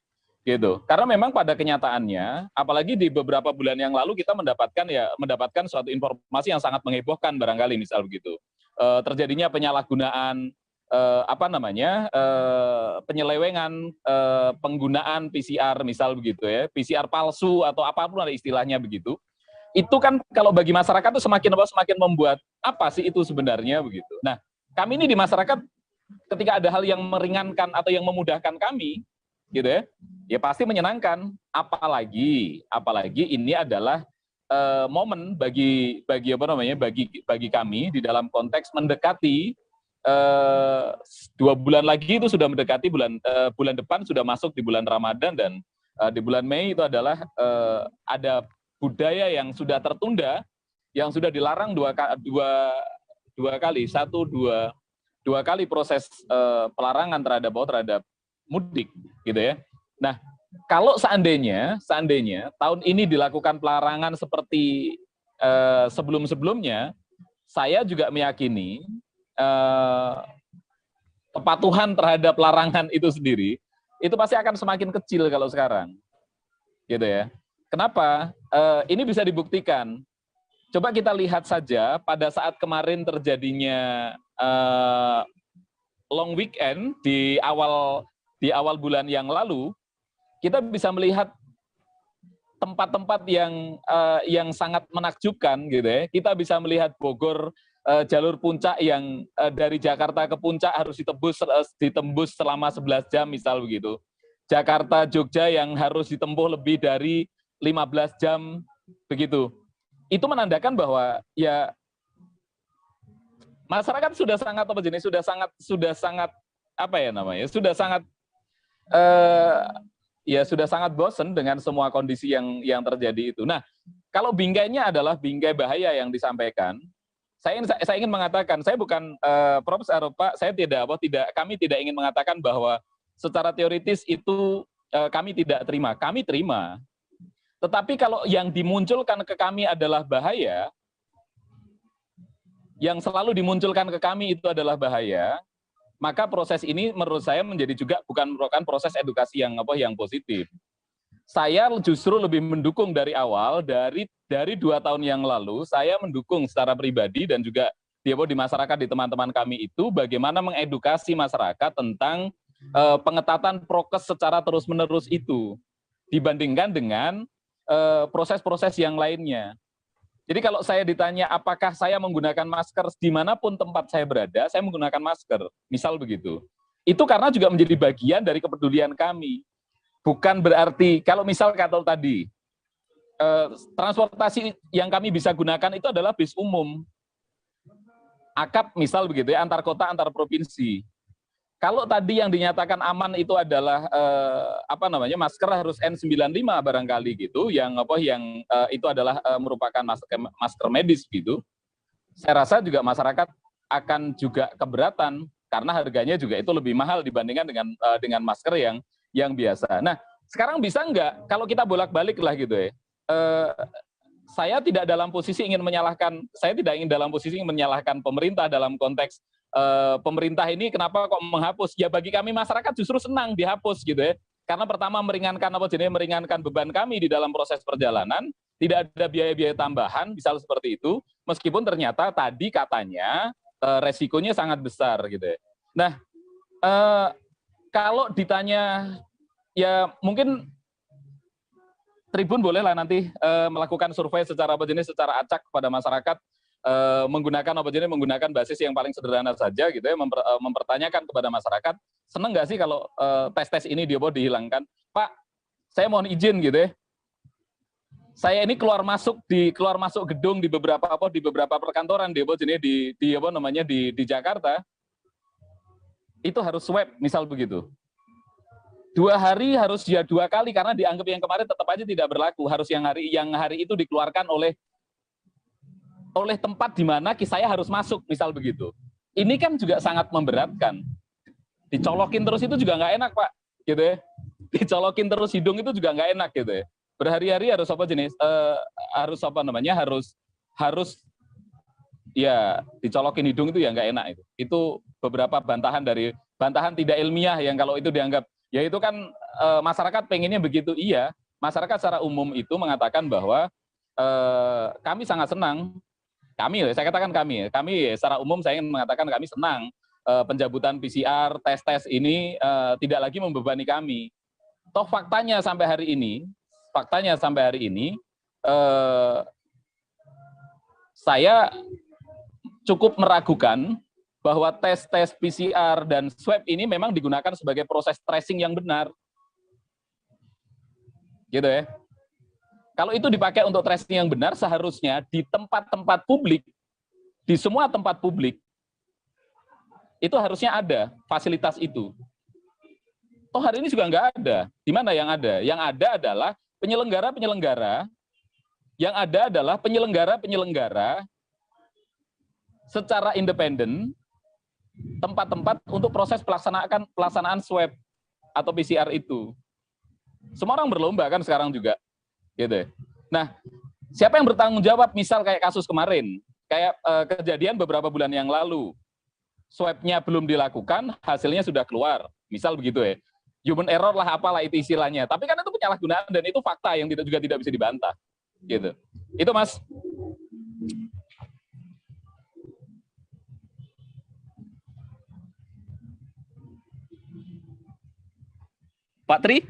Gitu. Karena memang pada kenyataannya, apalagi di beberapa bulan yang lalu kita mendapatkan suatu informasi yang sangat menghebohkan barangkali, misal begitu. Terjadinya penyalahgunaan penyelewengan penggunaan PCR misal begitu ya, PCR palsu atau apapun ada istilahnya begitu. Itu kan kalau bagi masyarakat itu semakin membuat apa sih itu sebenarnya begitu. Nah, kami ini di masyarakat ketika ada hal yang meringankan atau yang memudahkan kami gitu ya pasti menyenangkan, apalagi ini adalah momen bagi kami di dalam konteks mendekati 2 bulan lagi itu sudah mendekati bulan depan sudah masuk di bulan Ramadan, dan di bulan Mei itu adalah ada budaya yang sudah tertunda, yang sudah dilarang dua kali proses pelarangan terhadap mudik gitu ya. Nah, kalau seandainya tahun ini dilakukan pelarangan seperti sebelum-sebelumnya, saya juga meyakini kepatuhan terhadap larangan itu sendiri itu pasti akan semakin kecil kalau sekarang, gitu ya. Kenapa? Ini bisa dibuktikan. Coba kita lihat saja pada saat kemarin terjadinya long weekend di awal bulan yang lalu, kita bisa melihat tempat-tempat yang sangat menakjubkan gitu ya. Kita bisa melihat Bogor, jalur puncak yang dari Jakarta ke puncak harus ditembus selama 11 jam misal begitu. Jakarta Jogja yang harus ditempuh lebih dari 15 jam begitu. Itu menandakan bahwa ya masyarakat sudah sangat bosan dengan semua kondisi yang terjadi itu. Nah, kalau bingkainya adalah bingkai bahaya yang disampaikan, Saya ingin mengatakan, saya bukan Profesor Pak, kami tidak ingin mengatakan bahwa secara teoritis itu kami tidak terima. Kami terima. Tetapi kalau yang dimunculkan ke kami adalah bahaya, yang selalu dimunculkan ke kami itu adalah bahaya, maka proses ini menurut saya menjadi juga bukan merupakan proses edukasi yang positif. Saya justru lebih mendukung dari awal, dari 2 tahun yang lalu, saya mendukung secara pribadi dan juga di masyarakat, di teman-teman kami itu, bagaimana mengedukasi masyarakat tentang pengetatan prokes secara terus-menerus itu, dibandingkan dengan proses-proses yang lainnya. Jadi kalau saya ditanya apakah saya menggunakan masker dimanapun tempat saya berada, saya menggunakan masker, misal begitu. Itu karena juga menjadi bagian dari kepedulian kami. Bukan berarti, kalau misal kata tadi, transportasi yang kami bisa gunakan itu adalah bis umum. AKAP misal begitu ya, antar kota, antar provinsi. Kalau tadi yang dinyatakan aman itu adalah masker harus N95 barangkali gitu, yang itu adalah merupakan masker medis gitu. Saya rasa juga masyarakat akan juga keberatan karena harganya juga itu lebih mahal dibandingkan dengan masker yang biasa. Nah, sekarang bisa nggak kalau kita bolak-balik lah gitu ya. Saya tidak dalam posisi ingin menyalahkan pemerintah dalam konteks pemerintah ini kenapa kok menghapus? Ya bagi kami masyarakat justru senang dihapus gitu ya. Karena pertama meringankan beban kami di dalam proses perjalanan, tidak ada biaya-biaya tambahan, misal seperti itu, meskipun ternyata tadi katanya resikonya sangat besar gitu ya. Nah, kalau ditanya ya mungkin Tribun bolehlah nanti melakukan survei secara secara acak kepada masyarakat, menggunakan basis yang paling sederhana saja gitu ya, mempertanyakan kepada masyarakat, seneng nggak sih kalau tes ini dihilangkan? Pak, saya mohon izin gitu ya. Saya ini keluar masuk gedung di beberapa perkantoran di Jakarta, itu harus swab misal begitu. 2 hari harus 2 kali karena dianggap yang kemarin tetap aja tidak berlaku, harus yang hari itu dikeluarkan oleh tempat di mana saya harus masuk misal begitu. Ini kan juga sangat memberatkan. Dicolokin terus itu juga nggak enak Pak, gitu ya. Dicolokin terus hidung itu juga nggak enak gitu ya. Berhari-hari harus harus ya dicolokin hidung itu ya nggak enak itu. Itu beberapa bantahan tidak ilmiah yang kalau itu dianggap ya itu kan masyarakat pengennya begitu. Iya, masyarakat secara umum itu mengatakan bahwa kami sangat senang, saya katakan kami secara umum saya ingin mengatakan kami senang pencabutan PCR, tes ini tidak lagi membebani kami. Toh faktanya sampai hari ini saya cukup meragukan bahwa tes PCR dan swab ini memang digunakan sebagai proses tracing yang benar. Gitu ya. Kalau itu dipakai untuk tracing yang benar, seharusnya di tempat-tempat publik, di semua tempat publik, itu harusnya ada fasilitas itu. Toh hari ini juga nggak ada. Di mana yang ada? Yang ada adalah penyelenggara secara independen, tempat-tempat untuk proses pelaksanaan swab atau PCR itu. Semua orang berlomba kan sekarang juga, gitu. Nah, siapa yang bertanggung jawab? Misal kayak kasus kemarin, kayak kejadian beberapa bulan yang lalu, swab-nya belum dilakukan, hasilnya sudah keluar, misal begitu ya. Human error lah, apalah itu istilahnya. Tapi kan itu penyalahgunaan dan itu fakta yang juga tidak bisa dibantah, gitu. Itu Mas. Pak Tri?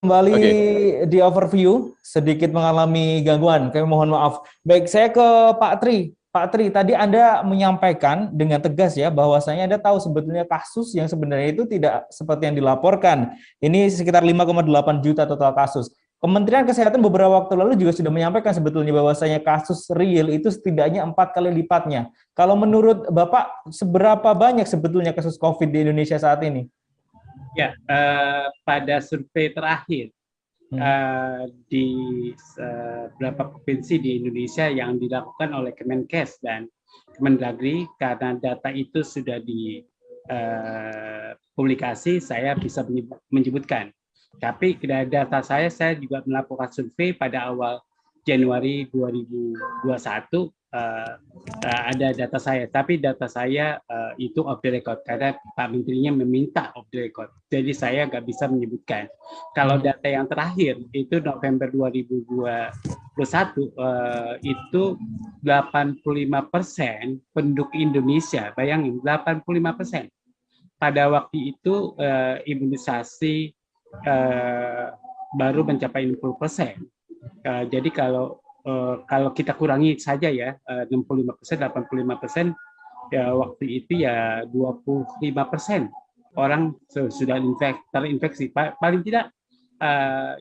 Kembali di overview, sedikit mengalami gangguan, kami mohon maaf. Baik, saya ke Pak Tri. Pak Tri, tadi Anda menyampaikan dengan tegas ya, bahwasanya Anda tahu sebetulnya kasus yang sebenarnya itu tidak seperti yang dilaporkan. Ini sekitar 5,8 juta total kasus. Kementerian Kesehatan beberapa waktu lalu juga sudah menyampaikan sebetulnya bahwasanya kasus real itu setidaknya 4 kali lipatnya. Kalau menurut Bapak, seberapa banyak sebetulnya kasus COVID di Indonesia saat ini? Ya, pada survei terakhir di beberapa provinsi di Indonesia yang dilakukan oleh Kemenkes dan Kemendagri, karena data itu sudah dipublikasi, saya bisa menyebutkan. Tapi dari data saya juga melakukan survei pada awal Januari 2021. Ada data saya, tapi data saya itu off the record karena Pak Menterinya meminta off the record, jadi saya nggak bisa menyebutkan. Kalau data yang terakhir itu November 2021 itu 85% penduduk Indonesia, bayangin 85%. Pada waktu itu imunisasi baru mencapai 60%. Jadi kalau kita kurangi saja ya 65%, 85%, ya waktu itu ya 25% orang sudah terinfeksi. Paling tidak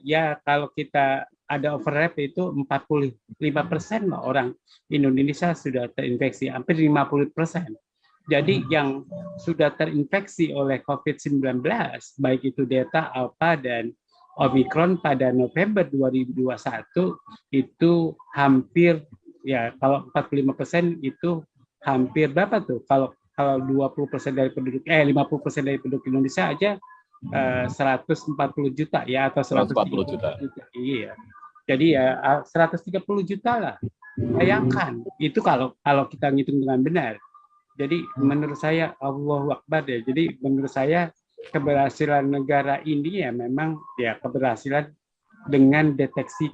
ya kalau kita ada overlap itu 45% orang Indonesia sudah terinfeksi, hampir 50%. Jadi yang sudah terinfeksi oleh COVID-19, baik itu Delta, Alpha, dan Omicron pada November 2021 itu hampir, ya kalau 45% itu hampir berapa tuh? Kalau 20% dari penduduk 50% dari penduduk Indonesia aja 140 juta ya, atau 140 juta. Iya. Jadi ya 130 juta lah. Bayangkan itu kalau kita ngitung dengan benar. Jadi menurut saya Allahu Akbar ya. Jadi menurut saya keberhasilan negara ini ya memang ya keberhasilan dengan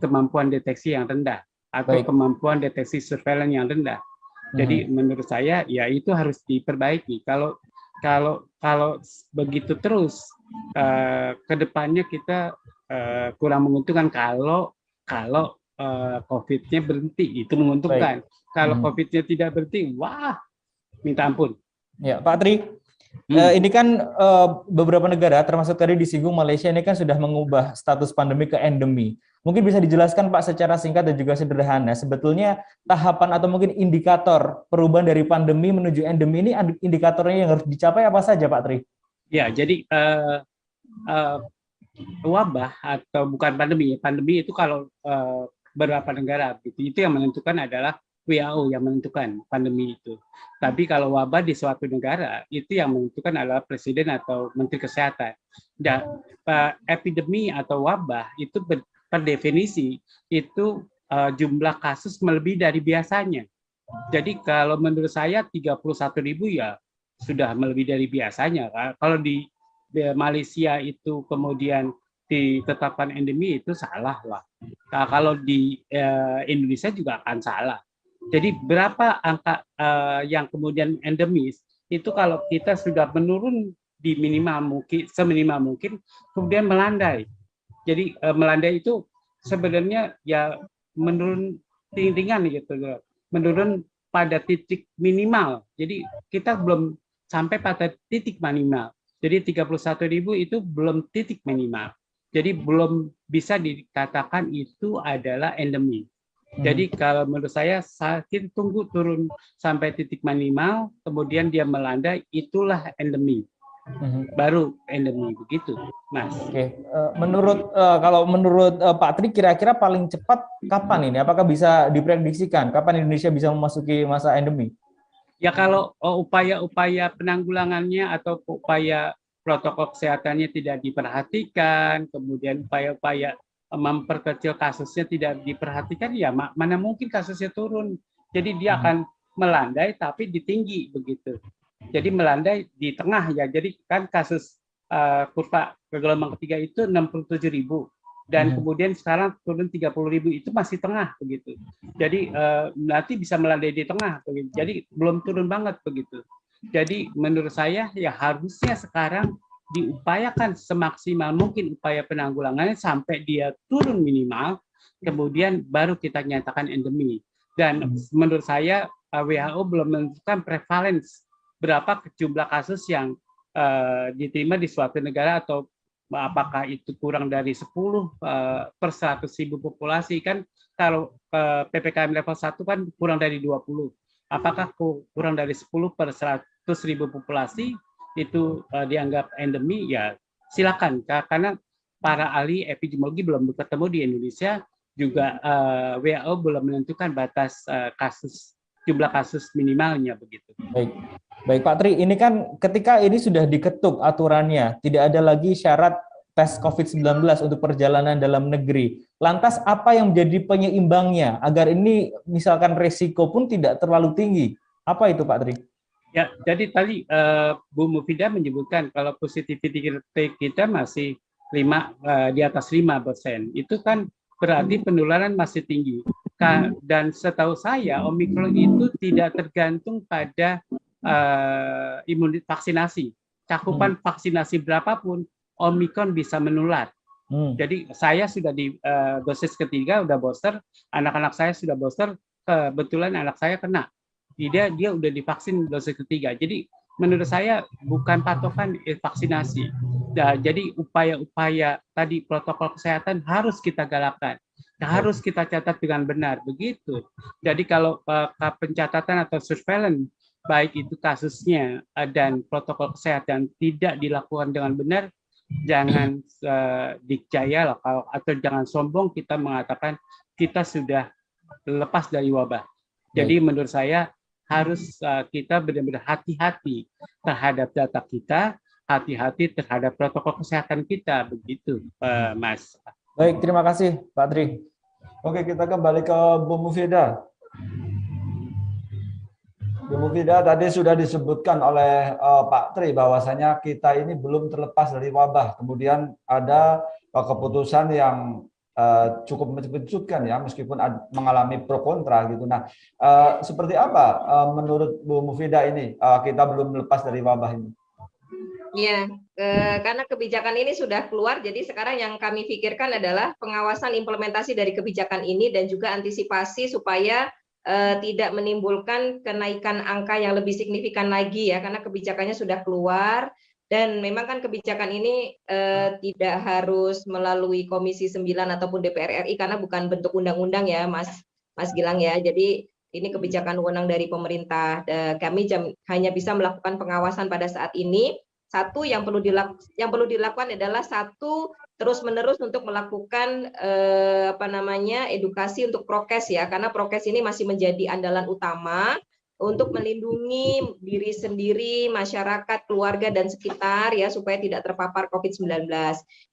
kemampuan deteksi yang rendah atau kemampuan deteksi surveillance yang rendah. Jadi menurut saya ya itu harus diperbaiki. Kalau begitu terus kedepannya kita kurang menguntungkan. Kalau COVID-nya berhenti itu menguntungkan. Kalau COVID-nya tidak berhenti, wah minta ampun. Ya, Pak Tri. Ini kan beberapa negara, termasuk tadi disinggung Malaysia, ini kan sudah mengubah status pandemi ke endemi. Mungkin bisa dijelaskan Pak secara singkat dan juga sederhana, sebetulnya tahapan atau mungkin indikator perubahan dari pandemi menuju endemi ini indikatornya yang harus dicapai apa saja Pak Tri? Ya, jadi wabah atau bukan pandemi itu kalau beberapa negara itu yang menentukan adalah WHO yang menentukan pandemi itu. Tapi kalau wabah di suatu negara, itu yang menentukan adalah presiden atau menteri kesehatan. Dan epidemi atau wabah itu per definisi itu jumlah kasus melebihi dari biasanya. Jadi kalau menurut saya 31.000 ya sudah melebihi dari biasanya. Kalau di Malaysia itu kemudian ditetapkan endemi itu salah lah. Nah, kalau di Indonesia juga akan salah. Jadi berapa angka yang kemudian endemis itu kalau kita sudah menurun di seminimal mungkin kemudian melandai. Jadi melandai itu sebenarnya ya menurun ringan gitu, menurun pada titik minimal. Jadi kita belum sampai pada titik minimal. Jadi 31.000 itu belum titik minimal. Jadi belum bisa dikatakan itu adalah endemi. Jadi kalau menurut saya kita tunggu turun sampai titik minimal, kemudian dia melandai, itulah endemi. Baru endemi begitu, Mas. Oke. Kalau menurut Pak Tri, kira-kira paling cepat kapan ini? Apakah bisa diprediksikan kapan Indonesia bisa memasuki masa endemi? Ya kalau upaya-upaya penanggulangannya atau upaya protokol kesehatannya tidak diperhatikan, kemudian upaya-upaya memperkecil kasusnya tidak diperhatikan, ya mana mungkin kasusnya turun. Jadi dia akan melandai tapi di tinggi begitu. Jadi melandai di tengah ya. Jadi kan kasus kurva gelombang ketiga itu 67.000 dan kemudian sekarang turun 30.000, itu masih tengah begitu. Jadi nanti bisa melandai di tengah begitu. Jadi belum turun banget begitu. Jadi menurut saya ya harusnya sekarang diupayakan semaksimal mungkin upaya penanggulangannya sampai dia turun minimal, kemudian baru kita nyatakan endemi. Dan menurut saya WHO belum menentukan prevalence berapa jumlah kasus yang diterima di suatu negara, atau apakah itu kurang dari 10 per 100.000 populasi. Kan kalau PPKM level 1 kan kurang dari 20. Apakah kurang dari 10 per 100.000 populasi itu dianggap endemi? Ya silakan, karena para ahli epidemiologi belum ketemu di Indonesia, juga WHO belum menentukan batas jumlah kasus minimalnya begitu. Baik Pak Tri, ini kan ketika ini sudah diketuk aturannya, tidak ada lagi syarat tes COVID-19 untuk perjalanan dalam negeri. Lantas apa yang menjadi penyeimbangnya agar ini misalkan resiko pun tidak terlalu tinggi? Apa itu Pak Tri? Ya, jadi tadi Bu Mufidah menyebutkan kalau positivity rate kita masih di atas 5%. Itu kan berarti penularan masih tinggi. Dan setahu saya Omikron itu tidak tergantung pada imunitas vaksinasi. Cakupan vaksinasi berapapun, Omikron bisa menular. Jadi saya sudah di dosis ketiga, udah booster, anak-anak saya sudah booster, kebetulan anak saya kena. Dia udah divaksin dosis ketiga. Jadi menurut saya bukan patokan vaksinasi. Jadi upaya-upaya tadi protokol kesehatan harus kita galakkan, harus kita catat dengan benar, begitu. Jadi kalau pencatatan atau surveillance baik itu kasusnya dan protokol kesehatan tidak dilakukan dengan benar, jangan dikjaya lah, atau jangan sombong kita mengatakan kita sudah lepas dari wabah. Jadi menurut saya harus kita benar-benar hati-hati terhadap data kita, hati-hati terhadap protokol kesehatan kita, begitu, Mas. Baik, terima kasih Pak Tri. Oke, kita kembali ke Bu Mufidah. Bu Mufidah, tadi sudah disebutkan oleh Pak Tri bahwasanya kita ini belum terlepas dari wabah. Kemudian ada keputusan yang cukup mengejutkan ya, meskipun mengalami pro kontra gitu. Nah, seperti apa menurut Bu Mufidah ini kita belum lepas dari wabah ini? Iya, karena kebijakan ini sudah keluar, jadi sekarang yang kami pikirkan adalah pengawasan implementasi dari kebijakan ini dan juga antisipasi supaya tidak menimbulkan kenaikan angka yang lebih signifikan lagi ya, karena kebijakannya sudah keluar. Dan memang kan kebijakan ini tidak harus melalui Komisi 9 ataupun DPR RI karena bukan bentuk undang-undang ya, Mas Gilang ya. Jadi ini kebijakan wewenang dari pemerintah. Kami hanya bisa melakukan pengawasan pada saat ini. Satu yang perlu dilakukan adalah terus-menerus untuk melakukan edukasi untuk prokes ya, karena prokes ini masih menjadi andalan utama untuk melindungi diri sendiri, masyarakat, keluarga, dan sekitar ya, supaya tidak terpapar COVID-19.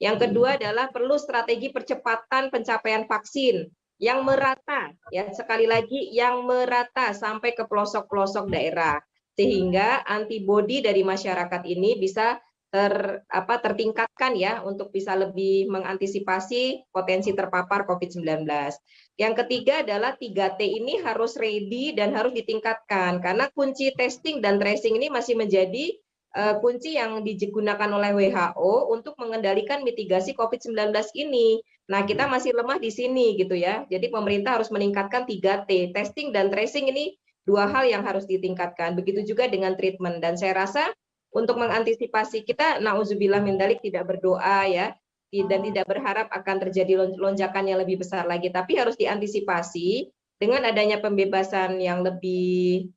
Yang kedua adalah perlu strategi percepatan pencapaian vaksin yang merata, ya sekali lagi yang merata sampai ke pelosok-pelosok daerah, sehingga antibodi dari masyarakat ini bisa tertingkatkan ya untuk bisa lebih mengantisipasi potensi terpapar COVID-19. Yang ketiga adalah 3T ini harus ready dan harus ditingkatkan karena kunci testing dan tracing ini masih menjadi kunci yang digunakan oleh WHO untuk mengendalikan mitigasi COVID-19 ini. Nah, kita masih lemah di sini gitu ya. Jadi pemerintah harus meningkatkan 3T, testing dan tracing ini dua hal yang harus ditingkatkan. Begitu juga dengan treatment, dan saya rasa untuk mengantisipasi kita nauzubillah min dzalik tidak berdoa ya dan tidak berharap akan terjadi lonjakan yang lebih besar lagi, tapi harus diantisipasi dengan adanya pembebasan yang lebih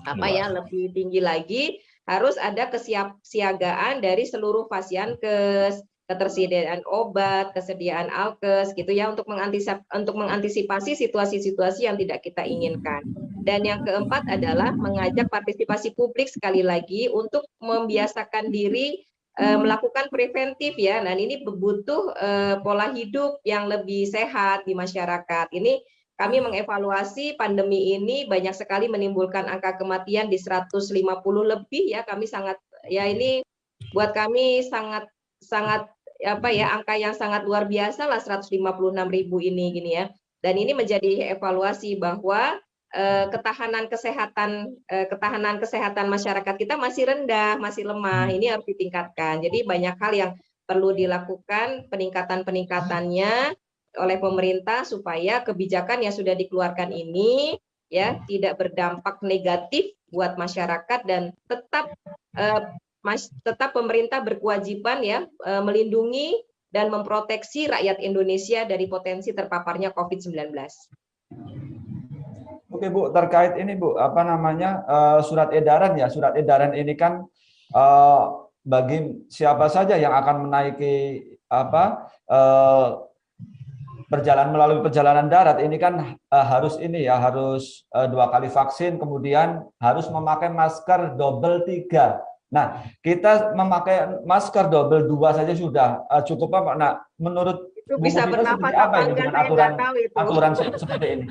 lebih tinggi lagi. Harus ada kesiapsiagaan dari seluruh Fasiankes, ketersediaan obat, kesediaan alkes gitu ya, untuk mengantisipasi situasi-situasi yang tidak kita inginkan. Dan yang keempat adalah mengajak partisipasi publik sekali lagi untuk membiasakan diri melakukan preventif ya. Nah, ini butuh pola hidup yang lebih sehat di masyarakat. Ini kami mengevaluasi pandemi ini banyak sekali menimbulkan angka kematian di 150 lebih ya. Kami sangat ini buat kami sangat angka yang sangat luar biasa lah, 156.000 ini gini ya. Dan ini menjadi evaluasi bahwa ketahanan kesehatan masyarakat kita masih rendah, masih lemah. Ini harus ditingkatkan. Jadi banyak hal yang perlu dilakukan peningkatannya oleh pemerintah supaya kebijakan yang sudah dikeluarkan ini ya tidak berdampak negatif buat masyarakat dan tetap pemerintah berkewajiban ya melindungi dan memproteksi rakyat Indonesia dari potensi terpaparnya COVID-19. Oke Bu, terkait ini Bu, apa namanya surat edaran ya, surat edaran ini kan bagi siapa saja yang akan menaiki melalui perjalanan darat ini kan harus ini ya, harus 2 kali vaksin, kemudian harus memakai masker double 3. Nah, kita memakai masker double 2 saja sudah cukup apa? Nah, menurut itu bisa bernafas apa ini enggak, dengan aturan itu. seperti ini?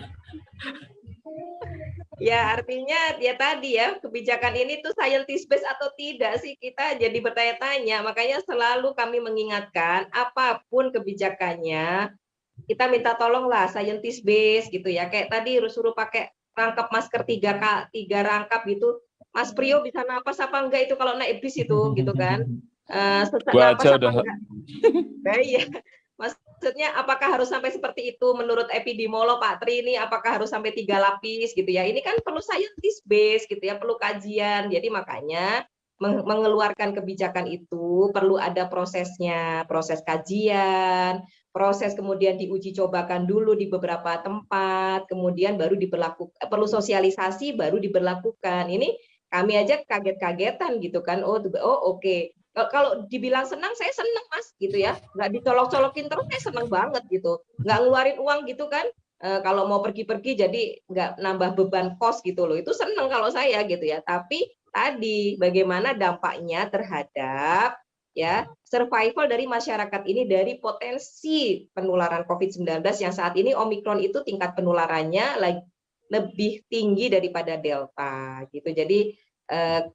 Ya, artinya ya tadi ya, kebijakan ini tuh scientist based atau tidak sih, kita jadi bertanya-tanya. Makanya selalu kami mengingatkan, apapun kebijakannya, kita minta tolonglah scientist based gitu ya. Kayak tadi suruh pakai rangkap masker 3 rangkap gitu. Mas Prio bisa napas apa enggak itu kalau naik bis itu gitu kan? Sesak napas apa enggak? Nah, iya. Maksudnya apakah harus sampai seperti itu menurut epidemiolog Pak Tri ini, apakah harus sampai 3 lapis gitu ya? Ini kan perlu scientist base gitu ya, perlu kajian. Jadi makanya mengeluarkan kebijakan itu perlu ada prosesnya, proses kajian, proses kemudian diuji cobakan dulu di beberapa tempat, kemudian baru diberlakukan, perlu sosialisasi baru diberlakukan. Ini kami aja kaget-kagetan gitu kan. Oh oke. Kalau dibilang senang, saya senang Mas gitu ya, nggak dicolok-colokin terus, saya senang banget gitu, nggak ngeluarin uang gitu kan, kalau mau pergi-pergi jadi nggak nambah beban kos gitu loh, itu senang kalau saya gitu ya. Tapi tadi bagaimana dampaknya terhadap ya survival dari masyarakat ini dari potensi penularan COVID-19 yang saat ini Omikron itu tingkat penularannya lebih tinggi daripada Delta gitu. Jadi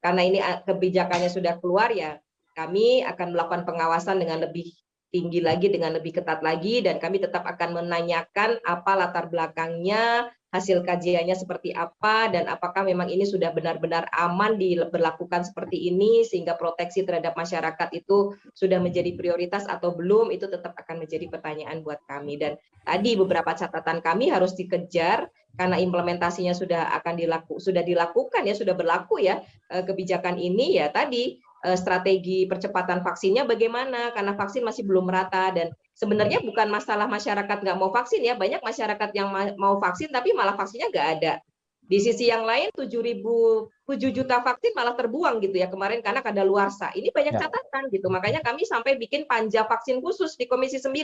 karena ini kebijakannya sudah keluar ya, kami akan melakukan pengawasan dengan lebih tinggi lagi, dengan lebih ketat lagi, dan kami tetap akan menanyakan apa latar belakangnya, hasil kajiannya seperti apa, dan apakah memang ini sudah benar-benar aman diberlakukan seperti ini, sehingga proteksi terhadap masyarakat itu sudah menjadi prioritas atau belum, itu tetap akan menjadi pertanyaan buat kami. Dan tadi beberapa catatan kami harus dikejar, karena implementasinya sudah dilakukan ya, sudah berlaku ya kebijakan ini ya tadi. Strategi percepatan vaksinnya bagaimana, karena vaksin masih belum merata, dan sebenarnya bukan masalah masyarakat nggak mau vaksin ya, banyak masyarakat yang mau vaksin tapi malah vaksinnya nggak ada. Di sisi yang lain 7 juta vaksin malah terbuang gitu ya kemarin karena kadaluarsa. Ini banyak catatan gitu, makanya kami sampai bikin panja vaksin khusus di Komisi 9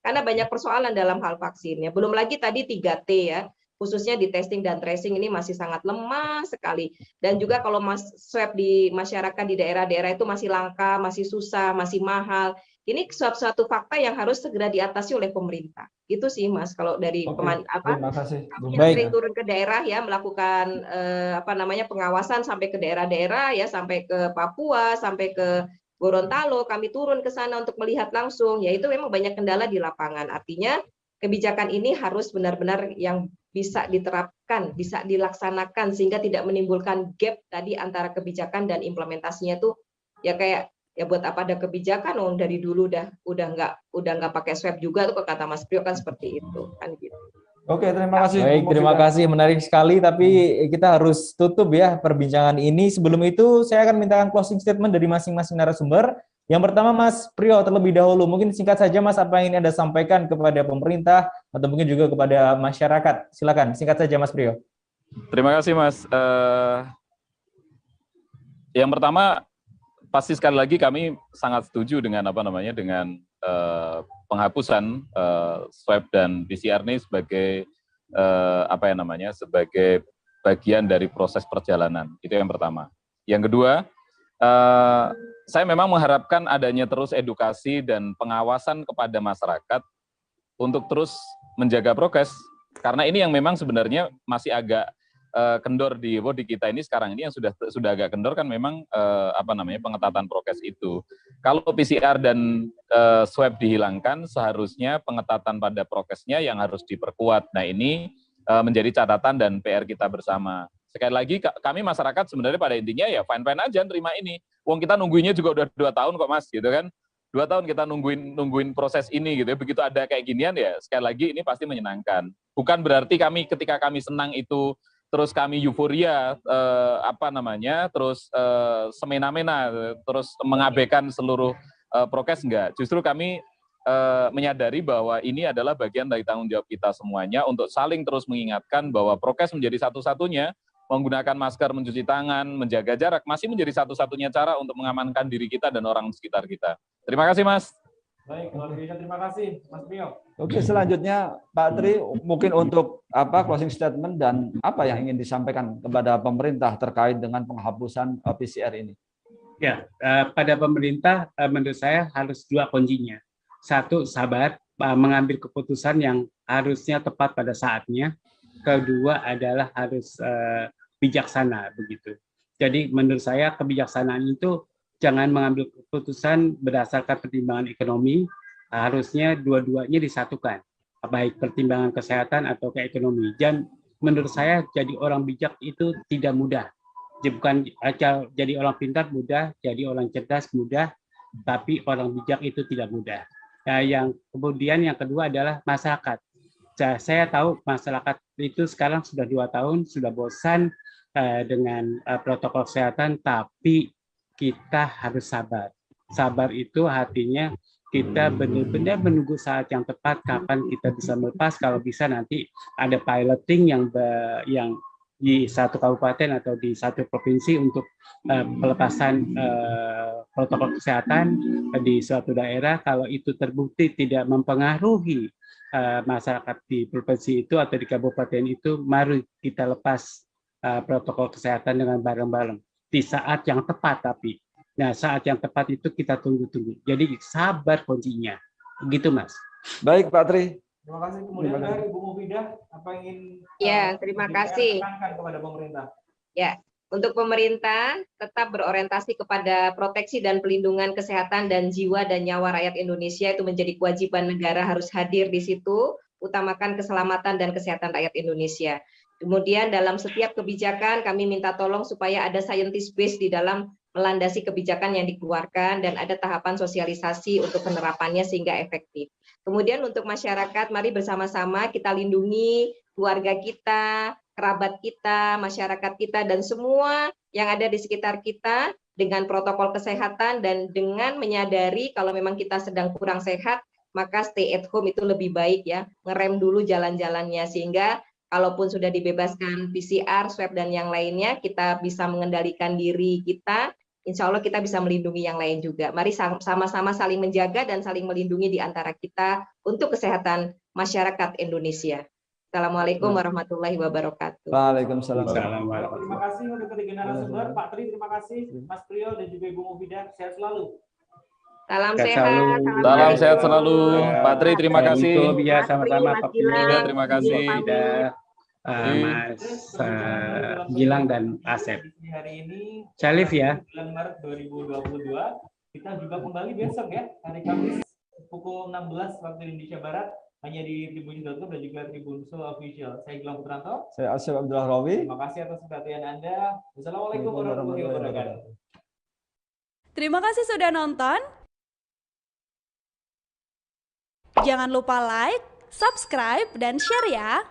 karena banyak persoalan dalam hal vaksinnya. Belum lagi tadi 3T ya, khususnya di testing dan tracing ini masih sangat lemah sekali. Dan juga kalau swab di masyarakat di daerah-daerah itu masih langka, masih susah, masih mahal. Ini suatu fakta yang harus segera diatasi oleh pemerintah. Itu sih Mas, kalau dari terima kasih. kami yang sering turun ke daerah ya, melakukan pengawasan sampai ke daerah-daerah ya, sampai ke Papua, sampai ke Gorontalo, kami turun ke sana untuk melihat langsung. Ya itu memang banyak kendala di lapangan. Artinya kebijakan ini harus benar-benar yang bisa diterapkan, bisa dilaksanakan sehingga tidak menimbulkan gap tadi antara kebijakan dan implementasinya tuh ya kayak ya buat apa ada kebijakan dari dulu udah nggak pakai swab juga tuh kata Mas Prio kan seperti itu kan gitu. Oke, terima kasih. Baik, terima kasih, menarik sekali, tapi kita harus tutup ya perbincangan ini. Sebelum itu saya akan mintakan closing statement dari masing-masing narasumber. Yang pertama Mas Prio terlebih dahulu, mungkin singkat saja Mas apa yang ingin Anda sampaikan kepada pemerintah atau mungkin juga kepada masyarakat. Silakan, singkat saja Mas Prio. Terima kasih Mas. Yang pertama pasti sekali lagi kami sangat setuju dengan dengan penghapusan swab dan PCR ini sebagai sebagai bagian dari proses perjalanan. Itu yang pertama. Yang kedua, saya memang mengharapkan adanya terus edukasi dan pengawasan kepada masyarakat untuk terus menjaga prokes, karena ini yang memang sebenarnya masih agak kendor di kita ini sekarang ini, yang sudah agak kendor kan memang pengetatan prokes itu. Kalau PCR dan swab dihilangkan, seharusnya pengetatan pada prokesnya yang harus diperkuat. Nah ini menjadi catatan dan PR kita bersama. Sekali lagi kami masyarakat sebenarnya pada intinya ya fine-fine aja terima ini. Wong kita nungguinnya juga udah 2 tahun kok Mas, gitu kan. 2 tahun kita nungguin proses ini gitu ya. Begitu ada kayak ginian ya sekali lagi ini pasti menyenangkan. Bukan berarti ketika kami senang itu terus kami euforia terus semena-mena terus mengabaikan seluruh prokes enggak. Justru kami menyadari bahwa ini adalah bagian dari tanggung jawab kita semuanya untuk saling terus mengingatkan bahwa prokes menjadi satu-satunya, menggunakan masker, mencuci tangan, menjaga jarak masih menjadi satu-satunya cara untuk mengamankan diri kita dan orang sekitar kita. Terima kasih Mas. Baik, luar biasa, terima kasih Mas Priyo. Oke, selanjutnya Pak Tri mungkin untuk closing statement dan apa yang ingin disampaikan kepada pemerintah terkait dengan penghapusan PCR ini. Ya, pada pemerintah menurut saya harus 2 kuncinya. 1, sabar, mengambil keputusan yang harusnya tepat pada saatnya. Kedua adalah harus bijaksana begitu. Jadi menurut saya kebijaksanaan itu jangan mengambil keputusan berdasarkan pertimbangan ekonomi, harusnya dua-duanya disatukan, baik pertimbangan kesehatan atau ke ekonomi. Dan menurut saya jadi orang bijak itu tidak mudah. Bukan jadi orang pintar mudah, jadi orang cerdas mudah, tapi orang bijak itu tidak mudah. Yang kedua adalah masyarakat. Saya tahu masyarakat itu sekarang sudah 2 tahun, sudah bosan dengan protokol kesehatan, tapi kita harus sabar. Sabar itu artinya kita benar-benar menunggu saat yang tepat kapan kita bisa melepas. Kalau bisa nanti ada piloting yang di satu kabupaten atau di satu provinsi untuk pelepasan protokol kesehatan di suatu daerah. Kalau itu terbukti tidak mempengaruhi masyarakat di provinsi itu atau di kabupaten itu, mari kita lepas protokol kesehatan dengan bareng-bareng di saat yang tepat. Tapi nah saat yang tepat itu kita tunggu-tunggu. Jadi sabar kuncinya, begitu Mas. Baik Pak Tri. Terima kasih. Kemudian dari Ibu Mufidah, apa ingin terima kasih kepada pemerintah? Ya, untuk pemerintah tetap berorientasi kepada proteksi dan pelindungan kesehatan dan jiwa dan nyawa rakyat Indonesia, itu menjadi kewajiban negara, harus hadir di situ, utamakan keselamatan dan kesehatan rakyat Indonesia. Kemudian dalam setiap kebijakan kami minta tolong supaya ada scientist base di dalam melandasi kebijakan yang dikeluarkan dan ada tahapan sosialisasi untuk penerapannya sehingga efektif. Kemudian untuk masyarakat, mari bersama-sama kita lindungi keluarga kita, kerabat kita, masyarakat kita, dan semua yang ada di sekitar kita dengan protokol kesehatan dan dengan menyadari kalau memang kita sedang kurang sehat, maka stay at home itu lebih baik ya, ngerem dulu jalan-jalannya sehingga kalaupun sudah dibebaskan PCR, swab, dan yang lainnya, kita bisa mengendalikan diri kita, insya Allah kita bisa melindungi yang lain juga. Mari sama-sama saling menjaga dan saling melindungi di antara kita untuk kesehatan masyarakat Indonesia. Assalamualaikum warahmatullahi wabarakatuh. Waalaikumsalam. Terima kasih untuk ketiga narasumber, Pak Tri, terima kasih, Mas Priyo dan juga Ibu Mufidah, sehat selalu. Salam sehat. Salam sehat selalu. Pak Tri, terima kasih. Ya, sama-sama Pak Gilang. Terima kasih. Mas Gilang dan Asep. Hari ini, Syarif ya. 9 Maret 2022, kita juga kembali besok ya, hari Kamis pukul 16 waktu Indonesia Barat, hanya di Tribun.com dan juga Tribun Solo Official. Saya Gilang Putranto. Saya Asep Abdullah Rawi. Terima kasih atas perhatian Anda. Wassalamualaikum warahmatullahi wabarakatuh. Terima kasih sudah nonton. Jangan lupa like, subscribe, dan share ya.